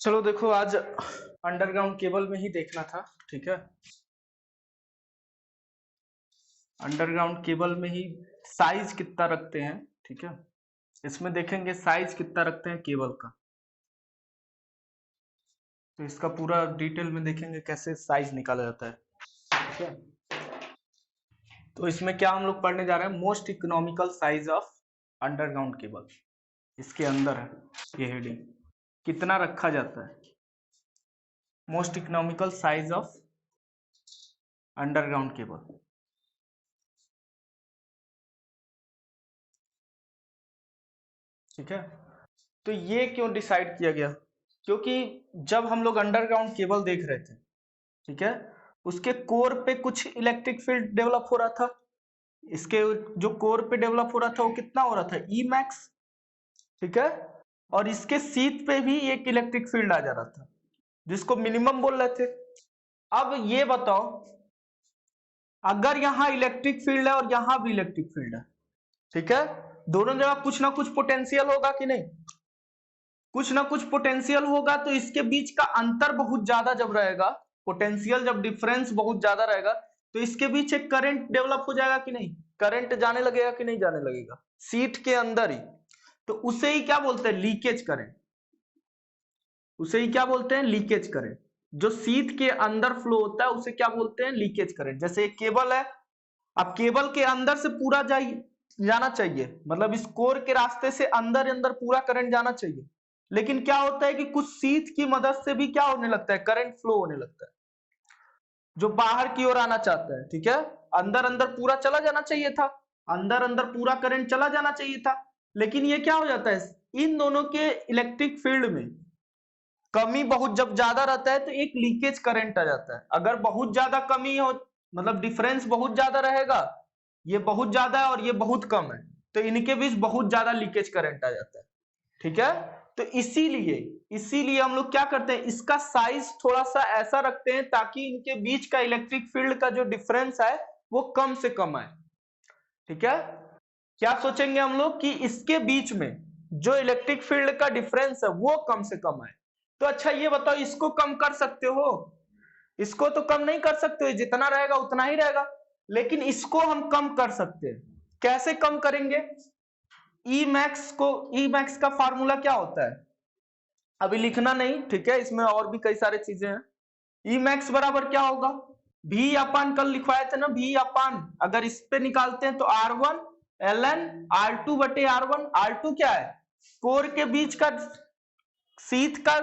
चलो देखो, आज अंडरग्राउंड केबल में ही देखना था। ठीक है, अंडरग्राउंड केबल में ही साइज कितना रखते हैं। ठीक है, इसमें देखेंगे साइज कितना रखते हैं केबल का। तो इसका पूरा डिटेल में देखेंगे कैसे साइज निकाला जाता है। ठीक है, तो इसमें क्या हम लोग पढ़ने जा रहे हैं, most economical size of underground cable. इसके अंदर है ये हेडिंग, कितना रखा जाता है, most economical size of underground cable. ठीक है, तो ये क्यों डिसाइड किया गया, क्योंकि जब हम लोग अंडरग्राउंड केबल देख रहे थे, ठीक है, उसके कोर पे कुछ इलेक्ट्रिक फील्ड डेवलप हो रहा था। इसके जो कोर पे डेवलप हो रहा था वो कितना हो रहा था, ई मैक्स। ठीक है, और इसके सीट पे भी एक इलेक्ट्रिक फील्ड आ जा रहा था जिसको मिनिमम बोल रहे थे। अब ये बताओ, अगर यहाँ इलेक्ट्रिक फील्ड है और यहाँ भी इलेक्ट्रिक फील्ड है, ठीक है, दोनों जगह कुछ ना कुछ पोटेंशियल होगा कि नहीं, कुछ ना कुछ पोटेंशियल होगा। तो इसके बीच का अंतर बहुत ज्यादा जब रहेगा, पोटेंशियल जब डिफरेंस बहुत ज्यादा रहेगा, तो इसके बीच एक करंट डेवलप हो जाएगा कि नहीं, करंट जाने लगेगा कि नहीं जाने लगेगा, सीट के अंदर ही। तो उसे ही क्या बोलते हैं, लीकेज करंट। उसे ही क्या बोलते हैं, लीकेज करंट। जो सीट के अंदर फ्लो होता है उसे क्या बोलते हैं, लीकेज करंट। जैसे एक केबल है, अब केबल के अंदर से पूरा जाना चाहिए, मतलब इस कोर के रास्ते से अंदर अंदर पूरा करंट जाना चाहिए। लेकिन क्या होता है कि कुछ सीट की मदद से भी क्या होने लगता है, करंट फ्लो होने लगता है, जो बाहर की ओर आना चाहता है। ठीक है, अंदर अंदर पूरा चला जाना चाहिए था, अंदर अंदर पूरा करंट चला जाना चाहिए था, लेकिन ये क्या हो जाता है, इन दोनों के इलेक्ट्रिक फील्ड में कमी बहुत जब ज्यादा रहता है तो एक लीकेज करंट आ जाता है। अगर बहुत ज्यादा कमी हो, मतलब डिफरेंस बहुत ज्यादा रहेगा, ये बहुत ज्यादा है और ये बहुत कम है, तो इनके बीच बहुत ज्यादा लीकेज करंट आ जाता है। ठीक है, तो इसीलिए इसीलिए हम लोग क्या करते हैं, इसका साइज थोड़ा सा ऐसा रखते हैं ताकि इनके बीच का इलेक्ट्रिक फील्ड का जो डिफरेंस है वो कम से कम आए। ठीक है, क्या सोचेंगे हम लोग कि इसके बीच में जो इलेक्ट्रिक फील्ड का डिफरेंस है वो कम से कम आए। तो अच्छा ये बताओ, इसको कम कर सकते हो, इसको तो कम नहीं कर सकते, जितना रहेगा उतना ही रहेगा, लेकिन इसको हम कम कर सकते हैं। कैसे कम करेंगे, ई मैक्स का फार्मूला क्या होता है, अभी लिखना नहीं, ठीक है, इसमें और भी कई सारे चीजें हैं। ई मैक्स बराबर क्या होगा, भी अपान, कल लिखवाए थे ना, भी अपान, अगर इस पे निकालते हैं तो R1 ln R2 बटे R1। R2 क्या है, कोर के बीच का सीट का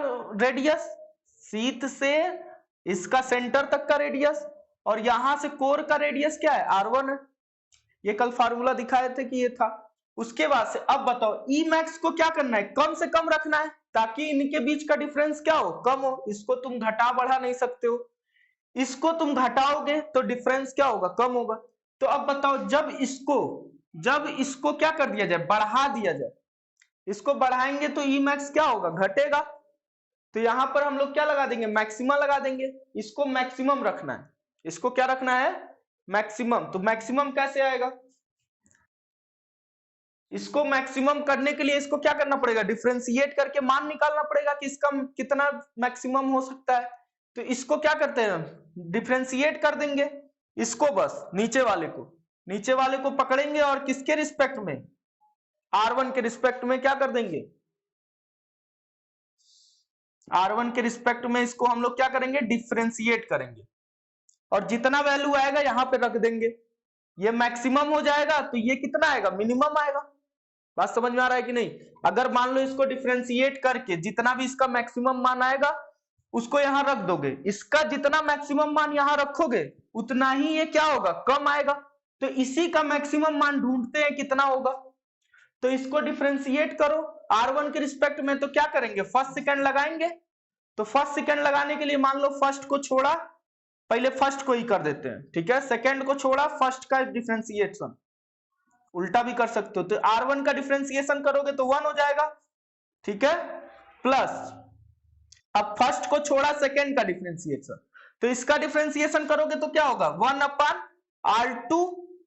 रेडियस, सीट से इसका सेंटर तक का रेडियस, और यहां से कोर का रेडियस क्या है, R1 है। ये कल फार्मूला दिखाए थे कि ये था। उसके बाद से अब बताओ, ई मैक्स को क्या करना है, कम से कम रखना है ताकि इनके बीच का डिफरेंस क्या हो, कम हो। इसको तुम घटा बढ़ा नहीं सकते हो, इसको तुम घटाओगे तो डिफरेंस क्या होगा, कम होगा। तो अब बताओ, जब इसको क्या कर दिया जाए, बढ़ा दिया जाए, इसको बढ़ाएंगे तो ई मैक्स क्या होगा, घटेगा। तो यहां पर हम लोग क्या लगा देंगे, मैक्सिमम लगा देंगे। इसको मैक्सिमम रखना है, इसको क्या रखना है, मैक्सिमम। तो मैक्सिमम कैसे आएगा, इसको मैक्सिमम करने के लिए इसको क्या करना पड़ेगा, डिफरेंशिएट करके मान निकालना पड़ेगा कि इसका कितना मैक्सिमम हो सकता है। तो इसको क्या करते हैं, डिफरेंशिएट कर देंगे इसको, बस नीचे वाले को पकड़ेंगे और किसके रिस्पेक्ट में, R1 के रिस्पेक्ट में क्या कर देंगे, R1 के रिस्पेक्ट में इसको हम लोग क्या करेंगे, डिफरेंशिएट करेंगे, और जितना वैल्यू आएगा यहां पे रख देंगे। ये मैक्सिमम हो जाएगा तो ये कितना आएगा, मिनिमम आएगा। बात समझ में आ रहा है कि नहीं। अगर मान लो इसको डिफरेंशिएट करके जितना भी इसका मैक्सिमम मान आएगा उसको यहां रख दोगे, इसका जितना मैक्सिमम मान यहां रखोगे उतना ही ये क्या होगा, कम आएगा। तो इसी का मैक्सिमम मान ढूंढते हैं कितना होगा, तो इसको डिफरेंशिएट करो R1 के रिस्पेक्ट में, तो क्या करेंगे, फर्स्ट सेकंड लगाएंगे। तो फर्स्ट सेकंड लगाने के लिए मान लो फर्स्ट को छोड़ा, पहले फर्स्ट को ही कर देते हैं, ठीक है, सेकंड को छोड़ा, फर्स्ट का डिफरेंशिएशन, उल्टा भी कर सकते हो। तो R1 का डिफरेंशिएशन करोगे तो 1 हो जाएगा, ठीक है, प्लस अब फर्स्ट को छोड़ा, सेकंड का डिफरेंशिएशन, तो इसका डिफरेंशिएशन करोगे तो क्या होगा, 1 अपान R2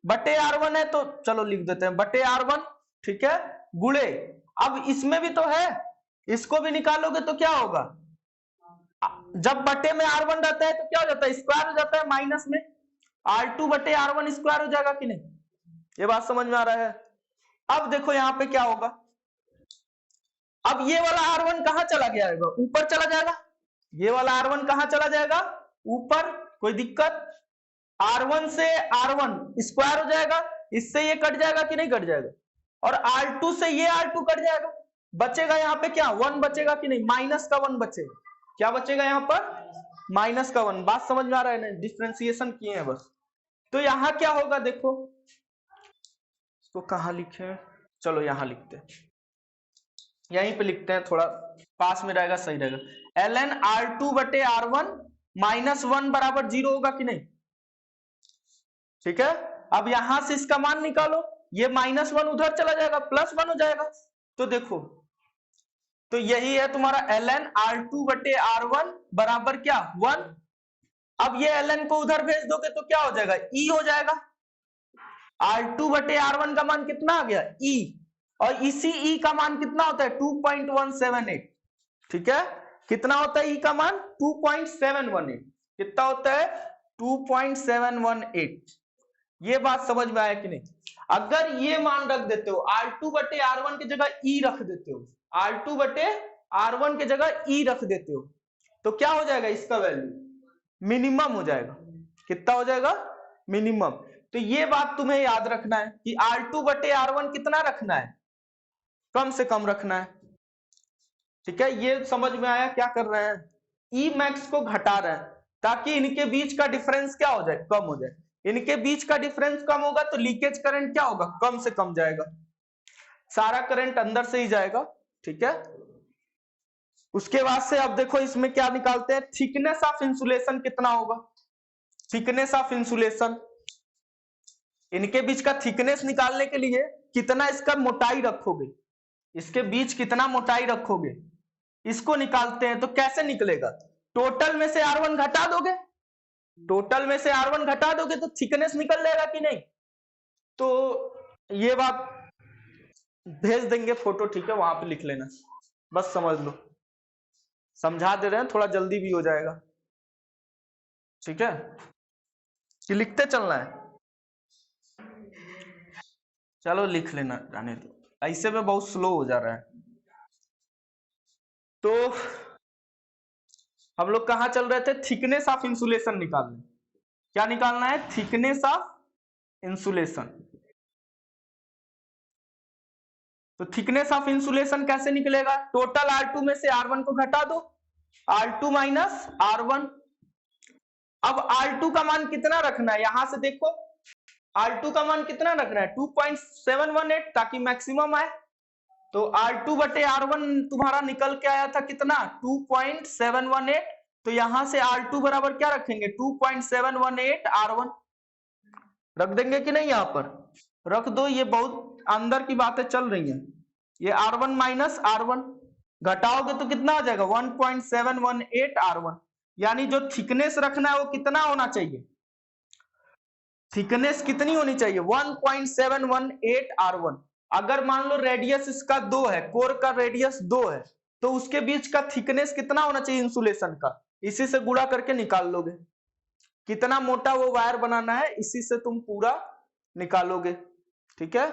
बटे R1 है, तो चलो लिख देते हैं बटे R1, ठीक है, गुणे, अब इसमें भी तो है, इसको भी निकालोगे तो क्या होगा, जब बटे में R1 रहता है तो क्या हो जाता है, स्क्वायर हो जाता है, माइनस में R2 बटे R1 स्क्वायर हो जाएगा कि नहीं, ये बात समझ में आ रहा है। अब देखो यहाँ पे क्या होगा, अब ये वाला R1 कहां चला गया है, ऊपर चला जाएगा, ये वाला R1 कहां चला जाएगा, ऊपर, कोई दिक्कत, R1 से R1 स्क्वायर हो जाएगा, इससे ये कट जाएगा कि नहीं कट जाएगा, और R2 से ये R2 कट जाएगा, बचेगा यहाँ पे क्या 1 बचेगा कि नहीं, माइनस का 1 बचेगा, क्या बचेगा यहाँ पर, माइनस का 1। बात समझ में आ रहा है ना, डिफरेंशिएशन किए हैं बस। तो यहाँ क्या होगा देखो, इसको कहाँ लिखे, चलो यहाँ लिखते हैं, यहीं पे लिखते हैं, थोड़ा पास में रहेगा सही रहेगा। ln R2 बटे R1 माइनस 1 बराबर 0 होगा कि नहीं, ठीक है। अब यहां से इसका मान निकालो, ये माइनस 1 उधर चला जाएगा, प्लस 1 हो जाएगा। तो देखो, तो यही है तुम्हारा ln R2 बटे R1 बराबर क्या 1। अब ये ln को उधर भेज दोगे तो क्या हो जाएगा, e हो जाएगा। R2 बटे R1 का मान कितना आ गया, e, और इसी e का मान कितना होता है 2.178, ठीक है। कितना होता है e का मान 2.718, कितना होता है 2.718। ये बात समझ में आया कि नहीं। अगर ये मान रख देते हो, R2 बटे R1 की जगह e रख देते हो, R2 बटे R1 की जगह e रख देते हो, तो क्या हो जाएगा, इसका वैल्यू मिनिमम हो जाएगा। कितना हो जाएगा, मिनिमम। तो ये बात तुम्हें याद रखना है कि R2 बटे R1 कितना रखना है, कम से कम रखना है, ठीक है। ये समझ में आया क्या कर रहे हैं, ई मैक्स को घटा रहे हैं ताकि इनके बीच का डिफरेंस क्या हो जाए, कम हो जाए। इनके बीच का डिफरेंस कम होगा तो लीकेज करंट क्या होगा, कम से कम जाएगा, सारा करंट अंदर से ही जाएगा, ठीक है। उसके बाद से अब देखो इसमें क्या निकालते हैं, थिकनेस ऑफ इंसुलेशन कितना होगा, थिकनेस ऑफ इंसुलेशन, इनके बीच का थिकनेस निकालने के लिए कितना इसका मोटाई रखोगे, इसके बीच कितना मोटाई रखोगे, इसको निकालते हैं। तो कैसे निकलेगा, टोटल में से R1 घटा दोगे, टोटल में से R1 घटा दोगे तो थिकनेस निकल जाएगा कि नहीं। तो ये बात भेज देंगे फोटो, ठीक है, वहां पे लिख लेना, बस समझ लो, समझा दे रहे हैं, थोड़ा जल्दी भी हो जाएगा, ठीक है, कि लिखते चलना है। चलो लिख लेना, जाने दो, ऐसे में बहुत स्लो हो जा रहा है। तो हम लोग कहां चल रहे थे, थिकनेस ऑफ इंसुलेशन निकालने, क्या निकालना है, थिकनेस ऑफ इंसुलेशन। तो थिकनेस ऑफ इंसुलेशन कैसे निकलेगा, टोटल R2 में से R1 को घटा दो, R2 माइनस R1। अब R2 का मान कितना रखना है, यहां से देखो R2 का मान कितना रखना है 2.718 ताकि मैक्सिमम आए। तो R2 बटे R1 तुम्हारा निकल के आया था कितना 2.718, तो यहां से R2 बराबर क्या रखेंगे 2.718 R1 रख देंगे कि नहीं, यहां पर रख दो, ये बहुत अंदर की बातें चल रही हैं। ये R1 माइनस R1 घटाओगे तो कितना आ जाएगा 1.718 R1, यानी जो थिकनेस रखना है वो कितना होना चाहिए, थिकनेस कितनी होनी चाहिए 1.718 R1। अगर मान लो रेडियस इसका 2 है, कोर का रेडियस 2 है, तो उसके बीच का थिकनेस कितना होना चाहिए इंसुलेशन का, इसी से गुणा करके निकाल लोगे, कितना मोटा वो वायर बनाना है इसी से तुम पूरा निकालोगे, ठीक है।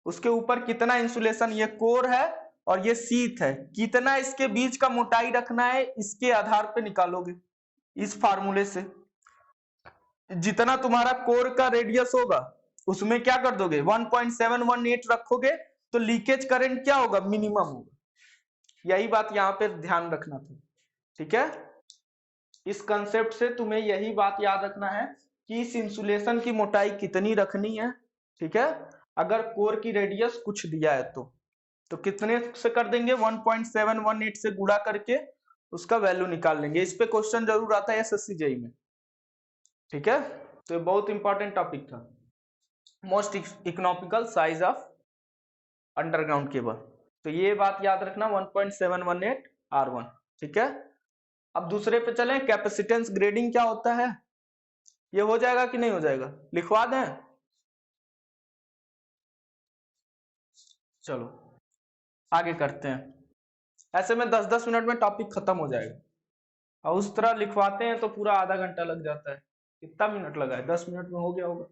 उसके ऊपर कितना इंसुलेशन, ये कोर है और ये शीथ है, कितना इसके बीच का मोटाई रखना है इसके आधार पे निकालोगे, इस फार्मूले से। जितना तुम्हारा कोर का रेडियस होगा उसमें क्या कर दोगे 1.718 रखोगे, तो लीकेज करंट क्या होगा, मिनिमम होगा। यही बात यहाँ पे ध्यान रखना था, ठीक है। इस कंसेप्ट से तुम्हें यही बात याद रखना है कि इस इंसुलेशन की मोटाई कितनी रखनी है, ठीक है। अगर कोर की रेडियस कुछ दिया है तो कितने से कर देंगे 1.718 से गुणा करके उसका वैल्यू निकाल लेंगे। इस पे क्वेश्चन जरूर आता है एसएससी जेईई में, ठीक है। तो बहुत इंपॉर्टेंट टॉपिक था, most economical size of underground cable. तो ये बात याद रखना 1.718 R1, ठीक है। अब दूसरे पे चलें, कैपेसिटेंस ग्रेडिंग क्या होता है, ये हो जाएगा कि नहीं हो जाएगा, लिखवा दें। चलो आगे करते हैं, ऐसे में 10-10 मिनट में टॉपिक खत्म हो जाएगा। और उस तरह लिखवाते हैं तो पूरा आधा घंटा लग जाता है। कितना मिनट लगा है? 10 मिनट में हो गया होगा।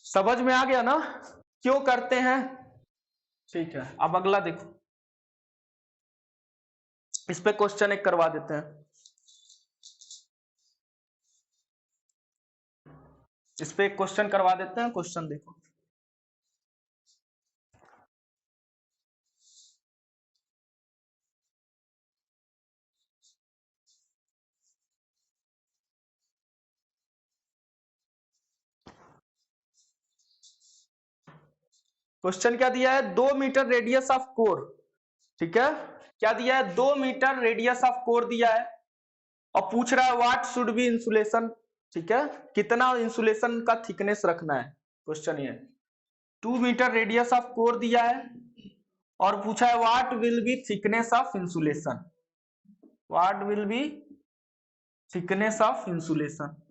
समझ में आ गया ना क्यों करते हैं? ठीक है, अब अगला देखो, इस पे क्वेश्चन एक करवा देते हैं। इस पे एक क्वेश्चन करवा देते हैं, क्वेश्चन देखो। क्वेश्चन क्या दिया है? 2 मीटर रेडियस ऑफ कोर, ठीक है, क्या दिया है? 2 मीटर रेडियस ऑफ कोर दिया है और पूछ रहा है व्हाट शुड बी इंसुलेशन, ठीक है, कितना इंसुलेशन का थिकनेस रखना है। क्वेश्चन ये 2 मीटर रेडियस ऑफ कोर दिया है और पूछा है what will be thickness of insulation, what will be thickness of insulation.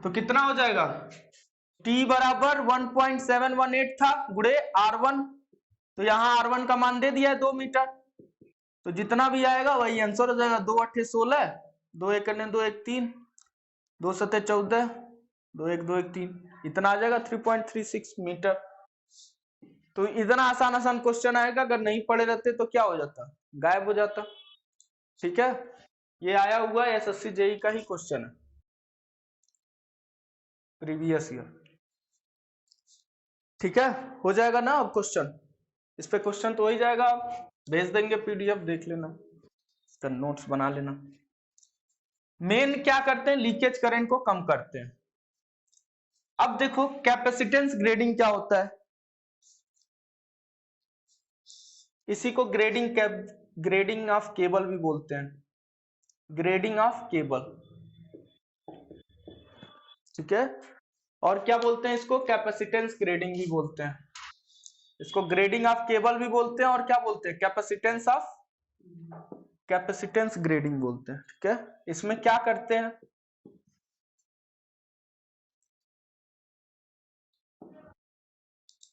तो कितना हो जाएगा? T बराबर 1.718 था गुणे R1, तो यहाँ R1 का मान दे दिया है 2 मीटर, तो जितना भी आएगा वही आंसर हो जाएगा। 2 8 16, 2 1 2 1 3, 2 7 14, 2 1 2 1 3, इतना आ जाएगा 3.36 मीटर। तो इतना आसान आसान क्वेश्चन आएगा, अगर नहीं पढ़े रहते तो क्या हो जाता? गायब हो जाता। ठीक है, ये आया हुआ एसएससी जेई का ही क्वेश्चन है, प्रीवियस ईयर। ठीक है, हो जाएगा ना अब क्वेश्चन? इस पे क्वेश्चन तो हो ही जाएगा, भेज देंगे पीडीएफ, देख लेना, इसका नोट्स बना लेना। मेन क्या करते हैं? लीकेज करंट को कम करते हैं। अब देखो कैपेसिटेंस ग्रेडिंग क्या होता है, इसी को ग्रेडिंग ऑफ केबल भी बोलते हैं, ग्रेडिंग ऑफ केबल, ठीक है। और क्या बोलते हैं इसको? कैपेसिटेंस ग्रेडिंग भी बोलते हैं, इसको ग्रेडिंग ऑफ केबल भी बोलते हैं, और क्या बोलते हैं? कैपेसिटेंस ग्रेडिंग बोलते हैं। ठीक है, इसमें क्या करते हैं?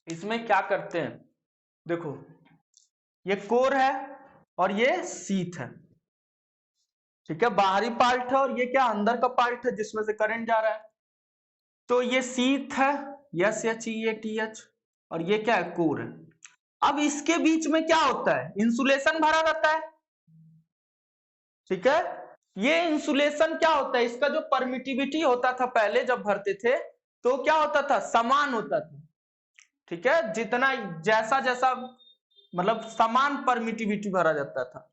इसमें क्या करते हैं, देखो ये कोर है और ये सीथ है, ठीक है, बाहरी पार्ट है, और ये क्या अंदर का पार्ट है जिसमें से करंट जा रहा है। तो ये सीथ है, SHEATH, और ये क्या है? कोर है। अब इसके बीच में क्या होता है? इंसुलेशन भरा रहता है, ठीक है। ये इंसुलेशन क्या होता है? इसका जो परमिटिविटी होता था पहले जब भरते थे तो क्या होता था? समान होता था, ठीक है, जितना जैसा जैसा मतलब समान परमिटिविटी भरा जाता था।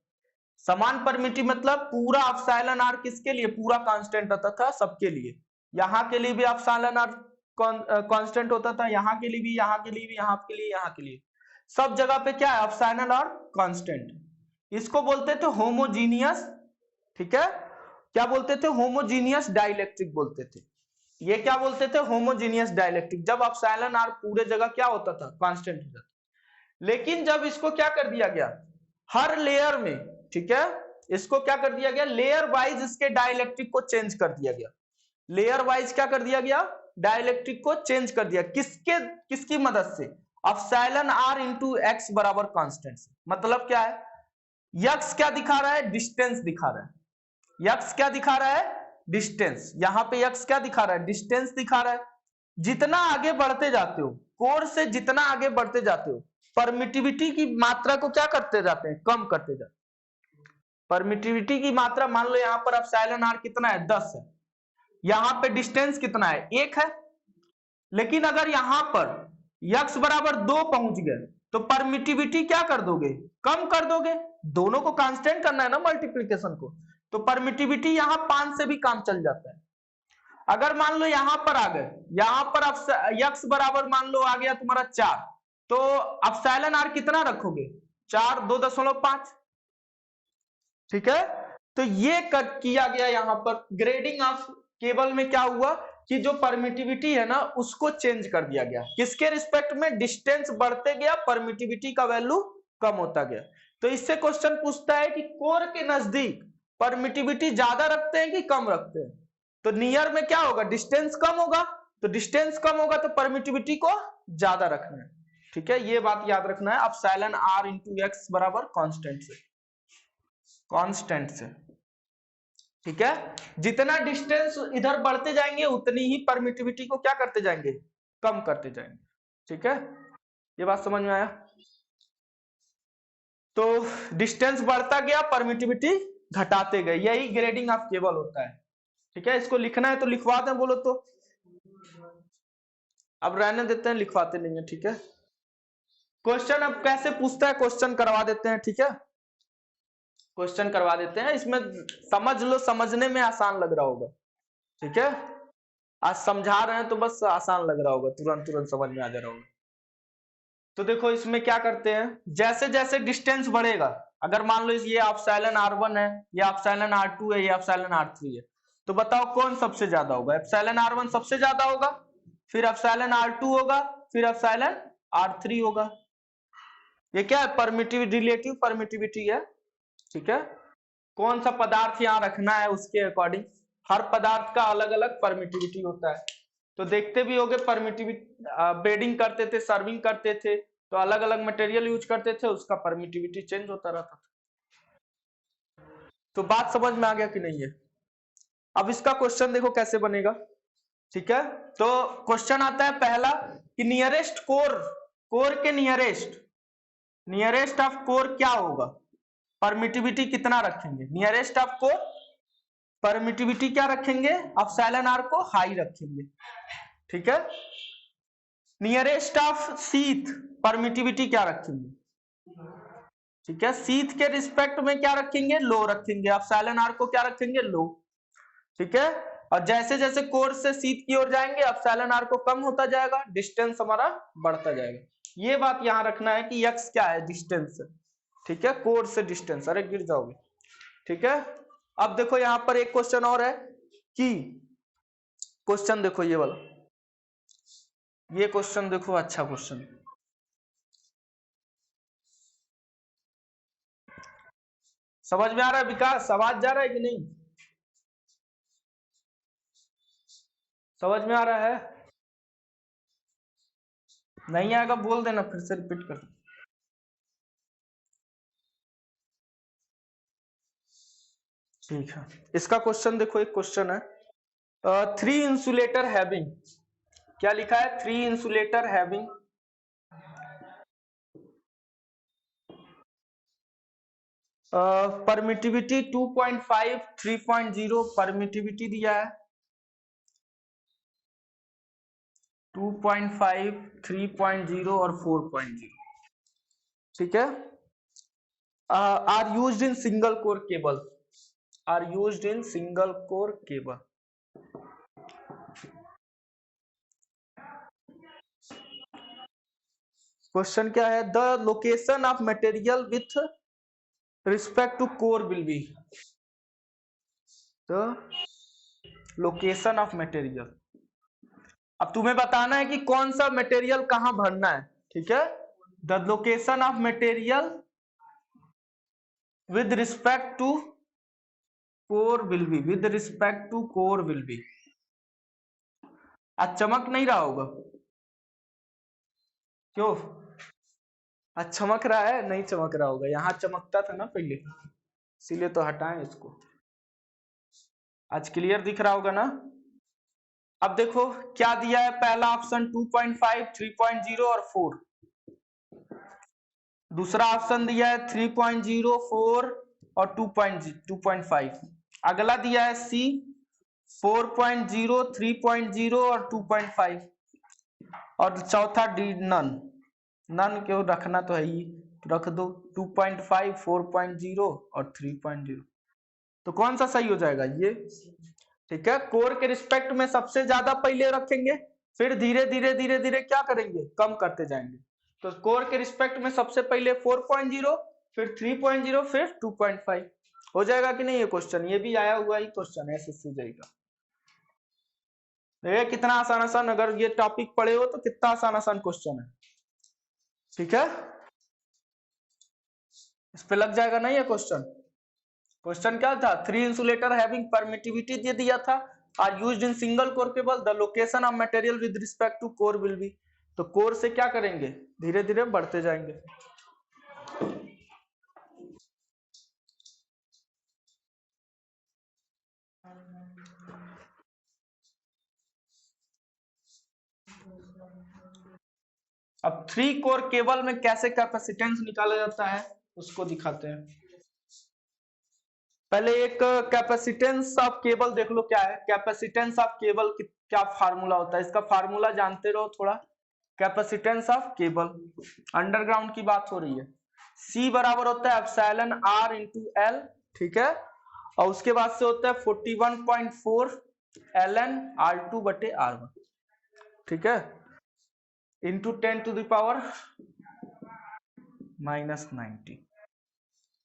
समान परमिटिव मतलब पूरा एप्सिलॉन आर किसके लिए? पूरा कांस्टेंट रहता था सबके लिए। यहाँ के लिए भी एप्सिलॉन आर कांस्टेंट होता था, यहाँ के लिए भी, यहाँ के लिए भी, यहाँ के लिए, यहाँ के लिए, सब जगह पे क्या है? Epsilon R constant. इसको बोलते थे होमोजीनियस, ठीक है, क्या बोलते थे? होमोजीनियस डाइलेक्ट्रिक बोलते थे। ये क्या बोलते थे? होमोजीनियस डाइलेक्ट्रिक, जब एप्सिलॉन आर पूरे जगह क्या होता था? कांस्टेंट हो जाता। लेकिन जब इसको क्या कर दिया गया? हर लेयर में, ठीक है, इसको क्या कर दिया गया? लेयर वाइज इसके डाइलेक्ट्रिक को चेंज कर दिया गया। लेयर वाइज क्या कर दिया गया? डाइलेक्ट्रिक को चेंज कर दिया। किसकी मदद से? एप्सिलॉन आर इंटू एक्स बराबर कांस्टेंट से। मतलब क्या है? यक्स क्या दिखा रहा है? डिस्टेंस दिखा रहा है। यक्स क्या दिखा रहा है? डिस्टेंस। यहां पे यक्स क्या दिखा रहा है? डिस्टेंस दिखा रहा है। जितना आगे बढ़ते जाते हो कोर से, जितना आगे बढ़ते जाते हो, परमिटिविटी की मात्रा को क्या करते जाते हैं? कम करते जाते हैं। परमिटिविटी की मात्रा, मान लो यहां पर एप्सिलॉन आर कितना है? 10 है। यहां पे डिस्टेंस कितना है? 1 है। लेकिन अगर यहां पर यक्स बराबर 2 पहुंच गए तो परमिटिविटी क्या कर दोगे? कम कर दोगे। दोनों को कांस्टेंट करना है ना, मल्टीप्लिकेशन को, तो परमिटिविटी यहां 5 से भी काम चल जाता है। अगर मान लो यहां पर आ गए, यहां पर यक्स बराबर मान लो आ गया तुम्हारा 4, तो एप्सिलॉन आर कितना रखोगे? 4 2.5, ठीक है। तो ये किया गया यहां पर ग्रेडिंग ऑफ केबल में। क्या हुआ कि जो परमिटिविटी है ना उसको चेंज कर दिया गया। किसके रिस्पेक्ट में? डिस्टेंस बढ़ते गया, परमिटिविटी का वैल्यू कम होता गया। तो इससे क्वेश्चन पूछता है कि कोर के नजदीक परमिटिविटी ज्यादा रखते हैं कि कम रखते हैं? तो नियर में क्या होगा? डिस्टेंस कम होगा, तो डिस्टेंस कम होगा तो परमिटिविटी को ज्यादा रखना है, ठीक है, ये बात याद रखना है। एप्सिलॉन आर इंटू एक्स बराबर कांस्टेंट से, ठीक है। जितना डिस्टेंस इधर बढ़ते जाएंगे उतनी ही परमिटिविटी को क्या करते जाएंगे, कम करते जाएंगे, ठीक है। ये बात समझ में आया? तो डिस्टेंस बढ़ता गया, परमिटिविटी घटाते गए, यही ग्रेडिंग ऑफ केबल होता है, ठीक है। इसको लिखना है तो लिखवा दें, बोलो तो। अब रहने देते हैं, लिखवाते नहीं है, ठीक है। क्वेश्चन अब कैसे पूछता है, क्वेश्चन करवा देते हैं, ठीक है। क्वेश्चन करवा देते हैं, इसमें समझ लो, समझने में आसान लग रहा होगा, ठीक है। आज समझा रहे हैं तो बस आसान लग रहा होगा, तुरंत समझ में आ जा रहा होगा। तो देखो इसमें क्या करते हैं, जैसे जैसे डिस्टेंस बढ़ेगा, अगर मान लो ये एप्सिलॉन r1 है, ये एप्सिलॉन r2 है, ये एप्सिलॉन r3 है, तो बताओ कौन सबसे ज्यादा होगा? एप्सिलॉन r1 सबसे ज्यादा होगा, फिर एप्सिलॉन r2 होगा, फिर एप्सिलॉन r3 होगा। ये क्या है? परमिटिविटी, रिलेटिव परमिटिविटी है, ठीक है। कौन सा पदार्थ यहाँ रखना है उसके अकॉर्डिंग, हर पदार्थ का अलग अलग परमिटिविटी होता है। तो देखते भी होगे, परमिटिविटी बेडिंग करते थे, सर्विंग करते थे, तो अलग अलग मटेरियल यूज करते थे, उसका परमिटिविटी चेंज होता रहता था। तो बात समझ में आ गया कि नहीं है? अब इसका क्वेश्चन देखो कैसे बनेगा, ठीक है। तो क्वेश्चन आता है पहला कि नियरेस्ट कोर के नियरेस्ट ऑफ कोर क्या होगा, परमिटिविटी कितना रखेंगे? नियरेस्ट ऑफ कोर परमिटिविटी क्या रखेंगे? एप्सिलॉन आर को हाई रखेंगे, ठीक है। नियरेस्ट ऑफ शीथ परमिटिविटी क्या रखेंगे? ठीक है, शीथ के रिस्पेक्ट में क्या रखेंगे? लो रखेंगे, एप्सिलॉन आर को क्या रखेंगे? लो, ठीक है। और जैसे जैसे कोर से शीथ की ओर जाएंगे, एप्सिलॉन आर को कम होता जाएगा, डिस्टेंस हमारा बढ़ता जाएगा। ये बात यहां रखना है कि एक्स क्या है? डिस्टेंस, ठीक है, कोर से डिस्टेंस। अरे गिर जाओगे, ठीक है। अब देखो यहां पर एक क्वेश्चन और है कि क्वेश्चन देखो ये वाला, ये क्वेश्चन देखो, अच्छा क्वेश्चन। समझ में आ रहा है विकास? आवाज जा रहा है कि नहीं? समझ में आ रहा है? नहीं आएगा बोल देना, फिर से रिपीट कर। ठीक है, इसका क्वेश्चन देखो, एक क्वेश्चन है, 3 इंसुलेटर हैविंग, क्या लिखा है? 3 इंसुलेटर हैविंग परमिटिविटी 2.5, 3.0 परमिटिविटी दिया है, 2.5, 3.0 और 4.0, ठीक है। Are used in single core cable, are used in single core cable. Question क्या है? The location of material with respect to core will be, the location of material. अब तुम्हें बताना है कि कौन सा मटेरियल कहां भरना है, ठीक है। The location of material with respect to core will be, with respect to core will be. आज चमक नहीं रहा होगा, क्यों? आज चमक रहा है? नहीं चमक रहा होगा, यहां चमकता था ना पहले, इसीलिए तो हटाएं इसको। आज क्लियर दिख रहा होगा ना? अब देखो क्या दिया है, पहला ऑप्शन 2.5, 3.0 और 4, दूसरा ऑप्शन दिया है 3.0, 4 और 2.5, अगला दिया है सी 4.0, 3.0 और 2.5, और चौथा डी नन क्यों रखना तो है ही, रख दो 2.5, 4.0 और 3.0। तो कौन सा सही हो जाएगा? ये, ठीक है। कोर के रिस्पेक्ट में सबसे ज्यादा पहले रखेंगे, फिर धीरे धीरे धीरे धीरे क्या करेंगे? कम करते जाएंगे। तो कोर के रिस्पेक्ट में सबसे पहले 4.0, फिर 3.0, फिर 2.5 हो जाएगा कि नहीं? ये क्वेश्चन, ये भी आया हुआ ही क्वेश्चन है एसएससी जाएगा। देखिए कितना आसान आसान, अगर ये टॉपिक पढ़े हो तो कितना आसान आसान क्वेश्चन है, ठीक है। इस पे लग जाएगा नहीं ये क्वेश्चन? क्वेश्चन क्या था? 3 इंसुलेटर हैविंग परमिटिविटी दे दिया था, are used in single core cable, the location of material with respect to core will be. तो कोर से क्या करेंगे, धीरे धीरे बढ़ते जाएंगे। अब 3 कोर केबल में कैसे कैपेसिटेंस निकाला जाता है उसको दिखाते हैं। पहले एक कैपेसिटेंस ऑफ केबल देख लो क्या है। कैपेसिटेंस ऑफ केबल क्या फार्मूला होता है, इसका फार्मूला जानते रहो थोड़ा। कैपेसिटेंस ऑफ केबल, अंडरग्राउंड की बात हो रही है। C बराबर होता है एप्सिलॉन R इंटू L, ठीक है। और उसके बाद से होता है 41.4 ln R2 बटे R1, ठीक है, into 10 to the power -90।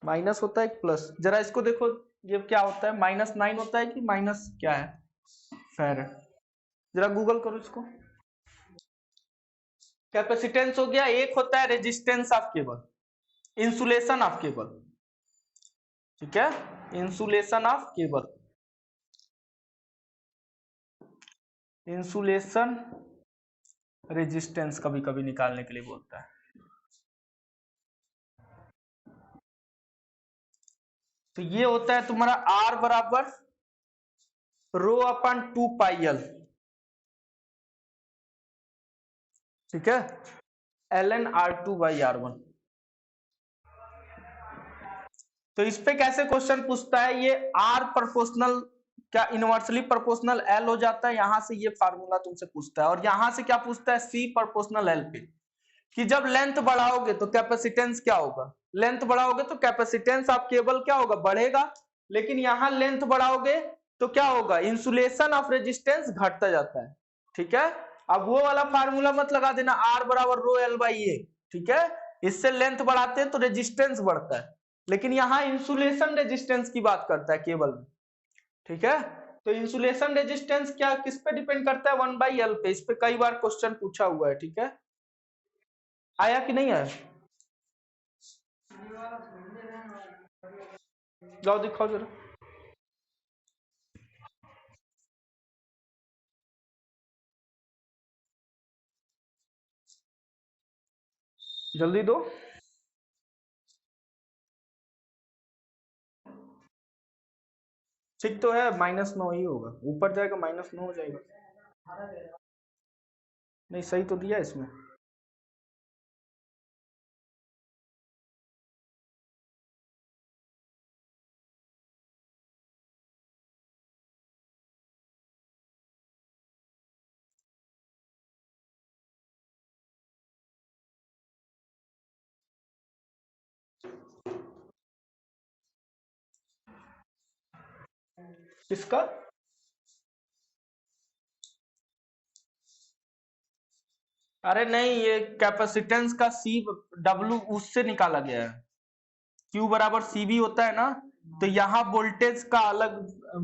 Minus होता है प्लस, जरा इसको देखो ये क्या होता है, -9 होता है कि माइनस क्या है, फेराड। जरा गूगल करो इसको। कैपेसिटेंस हो गया, एक होता है resistance of cable, insulation of cable, ठीक है, insulation of cable, insulation resistance कभी कभी निकालने के लिए बोलता है। तो ये होता है तुम्हारा R बराबर रो अपन 2 पाई L, ठीक है, ln R2 बाई R1। तो इस पे कैसे क्वेश्चन पूछता है, ये R प्रोपोर्शनल क्या इनवर्सली प्रोपोर्शनल L हो जाता है, यहां से ये फार्मूला तुमसे पूछता है। और यहां से क्या पूछता है, C प्रोपोर्शनल L पे, कि जब लेंथ बढ़ाओगे तो कैपेसिटेंस क्या होगा, लेंथ बढ़ाओगे तो कैपेसिटेंस ऑफ केबल क्या होगा, बढ़ेगा। लेकिन यहां लेंथ बढ़ाओगे तो क्या होगा, इंसुलेशन ऑफ रेजिस्टेंस घटता जाता है, ठीक है। अब वो वाला फार्मूला मत लगा देना, R बराबर रो L बाई A, ठीक है, इससे लेंथ बढ़ाते हैं तो रेजिस्टेंस बढ़ता है। लेकिन यहाँ इंसुलेशन रेजिस्टेंस की बात करता है केबल में, ठीक है। तो इंसुलेशन रेजिस्टेंस क्या किस पे डिपेंड करता है, 1/L पे। इस पे कई बार क्वेश्चन पूछा हुआ है, ठीक है। आया कि नहीं आया, जाओ दिखाओ जरा। जल्दी दो। ठीक तो है, -9 ही होगा, ऊपर जाएगा -9 हो जाएगा। नहीं सही तो दिया इसमें। किसका, अरे नहीं, ये कैपेसिटेंस का C W उससे निकाला गया है। Q बराबर CV होता है ना, तो यहाँ वोल्टेज का अलग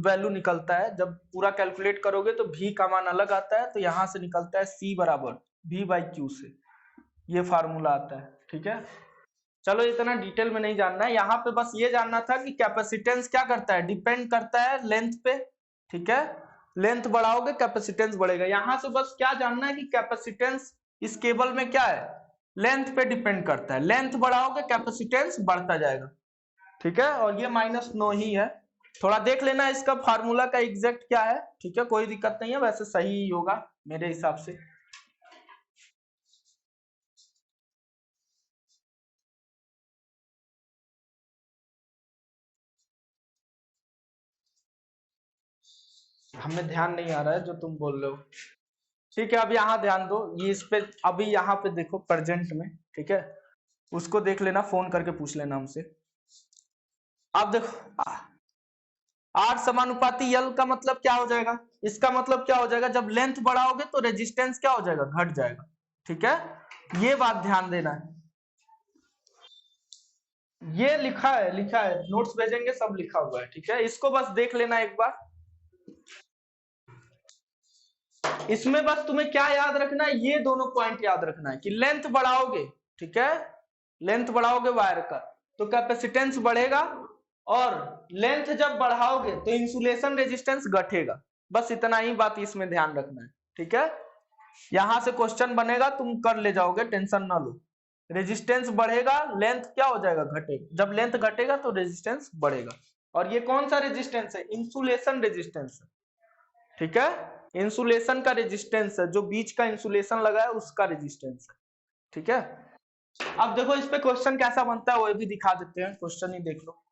वैल्यू निकलता है। जब पूरा कैलकुलेट करोगे तो V का मान अलग आता है, तो यहाँ से निकलता है C बराबर V/Q से, ये फार्मूला आता है, ठीक है। चलो इतना डिटेल में नहीं जानना है, यहाँ पे बस ये जानना था कि कैपेसिटेंस क्या करता है, डिपेंड करता है लेंथ पे, ठीक है। लेंथ बढ़ाओगे कैपेसिटेंस बढ़ेगा। यहाँ से बस क्या जानना है कि कैपेसिटेंस इस केबल में क्या है, लेंथ पे डिपेंड करता है। लेंथ बढ़ाओगे कैपेसिटेंस बढ़ता जाएगा, ठीक है। और ये -9 ही है, थोड़ा देख लेना इसका फार्मूला का एग्जैक्ट क्या है, ठीक है, कोई दिक्कत नहीं है, वैसे सही ही होगा मेरे हिसाब से। हमें ध्यान नहीं आ रहा है जो तुम बोल रहे हो, ठीक है। अब यहाँ ध्यान दो, ये इस पे अभी यहाँ पे देखो प्रेजेंट में, ठीक है, उसको देख लेना, फोन करके पूछ लेना हमसे। अब देखो R समानुपाती L का मतलब क्या हो जाएगा, इसका मतलब क्या हो जाएगा, जब लेंथ बढ़ाओगे तो रेजिस्टेंस क्या हो जाएगा, घट जाएगा, ठीक है। ये बात ध्यान देना है, ये लिखा है, लिखा है, नोट्स भेजेंगे सब लिखा हुआ है, ठीक है। इसको बस देख लेना एक बार। इसमें बस तुम्हें क्या याद रखना है, ये दोनों पॉइंट याद रखना है कि लेंथ बढ़ाओगे, ठीक है, लेंथ बढ़ाओगे वायर का तो कैपेसिटेंस बढ़ेगा, और लेंथ जब बढ़ाओगे तो इंसुलेशन रेजिस्टेंस घटेगा। बस इतना ही बात इसमें ध्यान रखना है, ठीक है। यहां से क्वेश्चन बनेगा, तुम कर ले जाओगे, टेंशन ना लो। रेजिस्टेंस बढ़ेगा, लेंथ क्या हो जाएगा, घटेगा। जब लेंथ घटेगा तो रेजिस्टेंस बढ़ेगा। और ये कौन सा रेजिस्टेंस है, इंसुलेशन रेजिस्टेंस है, ठीक है। इंसुलेशन का रेजिस्टेंस है, जो बीच का इंसुलेशन लगा है उसका रेजिस्टेंस है, ठीक है। अब देखो इस पे क्वेश्चन कैसा बनता है वो भी दिखा देते हैं, क्वेश्चन ही देख लो।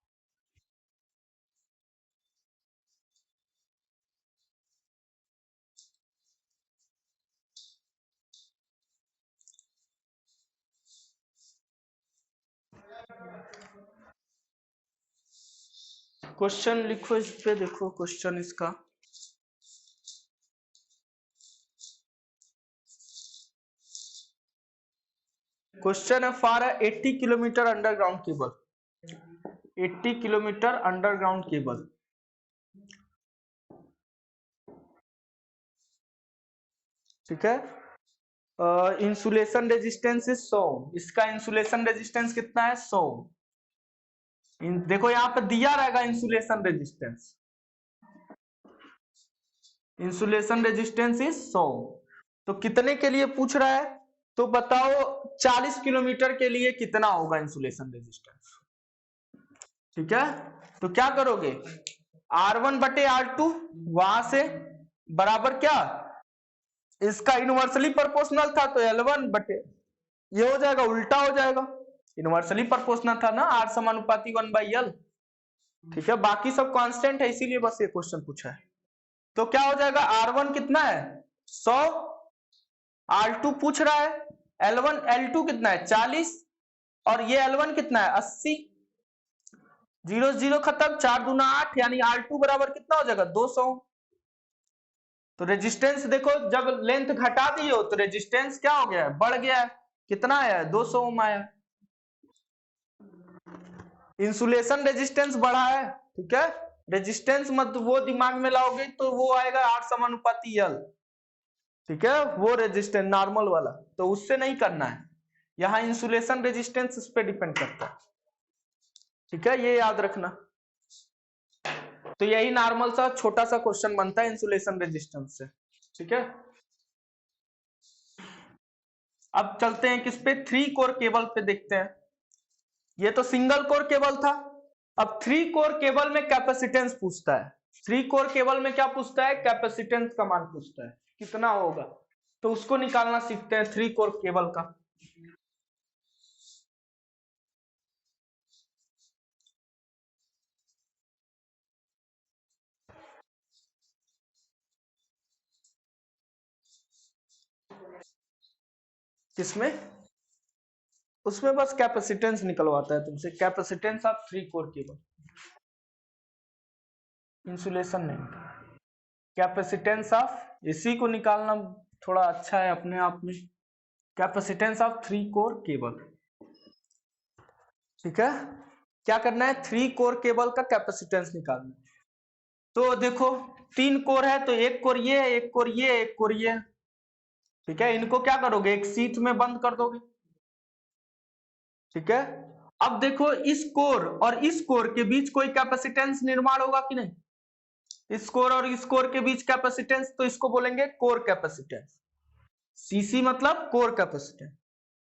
क्वेश्चन लिखो इस पे, देखो क्वेश्चन इसका। क्वेश्चन है for 80 kilometre underground cable, 80 kilometre underground cable, ठीक है। इंसुलेशन रेजिस्टेंस इज 100, इसका इंसुलेशन रेजिस्टेंस कितना है, 100। देखो यहाँ पे दिया रहेगा insulation resistance, insulation resistance is 100। तो कितने के लिए पूछ रहा है, तो बताओ 40 किलोमीटर के लिए कितना होगा इंसुलेशन रेजिस्टेंस, ठीक है। तो क्या करोगे, R1 बटे R2 वहां से बराबर क्या, इसका इनवर्सली प्रोपोर्शनल था तो L1 बटे, ये हो जाएगा, उल्टा हो जाएगा, इनवर्सली प्रोपोर्शनल था ना, R समानुपाती 1/L, ठीक है। बाकी सब कांस्टेंट है, इसीलिए बस ये क्वेश्चन पूछा है। तो क्या हो जाएगा, R1 कितना है 100, R2 पूछ रहा है, L1 L2 कितना है 40, और ये L1 कितना है 80। 0 0 खत्म, 4 दूना 8, यानी R2 बराबर कितना हो जाएगा 200। तो रेजिस्टेंस देखो, जब लेंथ घटा दी हो तो रेजिस्टेंस क्या हो गया है, बढ़ गया है, कितना आया है 200 ओम आया। इंसुलेशन रेजिस्टेंस बढ़ा है, ठीक है। रेजिस्टेंस मत वो दिमाग में लाओगे तो वो आएगा R समानुपाती L, ठीक है, वो रेजिस्टेंस नॉर्मल वाला, तो उससे नहीं करना है। यहाँ इंसुलेशन रेजिस्टेंस इस पे डिपेंड करता है, ठीक है, ये याद रखना। तो यही नॉर्मल सा छोटा सा क्वेश्चन बनता है इंसुलेशन रेजिस्टेंस से, ठीक है। अब चलते हैं किस पे, 3 कोर केबल पे देखते हैं। ये तो सिंगल कोर केबल था, अब 3 कोर केबल में कैपेसिटेंस पूछता है। 3 कोर केबल में क्या पूछता है, कैपेसिटेंस का मान पूछता है, कितना होगा, तो उसको निकालना सीखते हैं 3 कोर केबल का। किसमें, उसमें बस कैपेसिटेंस निकलवाता है तुमसे, capacitance of 3 core cable, insulation नहीं, कैपेसिटेंस ऑफ, इसी को निकालना थोड़ा अच्छा है अपने आप में, कैपेसिटेंस ऑफ 3 कोर केबल, ठीक है। क्या करना है, 3 कोर केबल का कैपेसिटेंस निकालना है। तो देखो 3 कोर है, तो एक कोर ये, एक कोर ये, एक कोर ये, ठीक है। इनको क्या करोगे, एक शीट में बंद कर दोगे, ठीक है। अब देखो इस कोर और इस कोर के बीच कोई कैपेसिटेंस निर्माण होगा कि नहीं, इस कोर और इस कोर के बीच कैपेसिटेंस, तो इसको बोलेंगे कोर कैपेसिटेंस, सीसी मतलब कोर कैपेसिटेंस।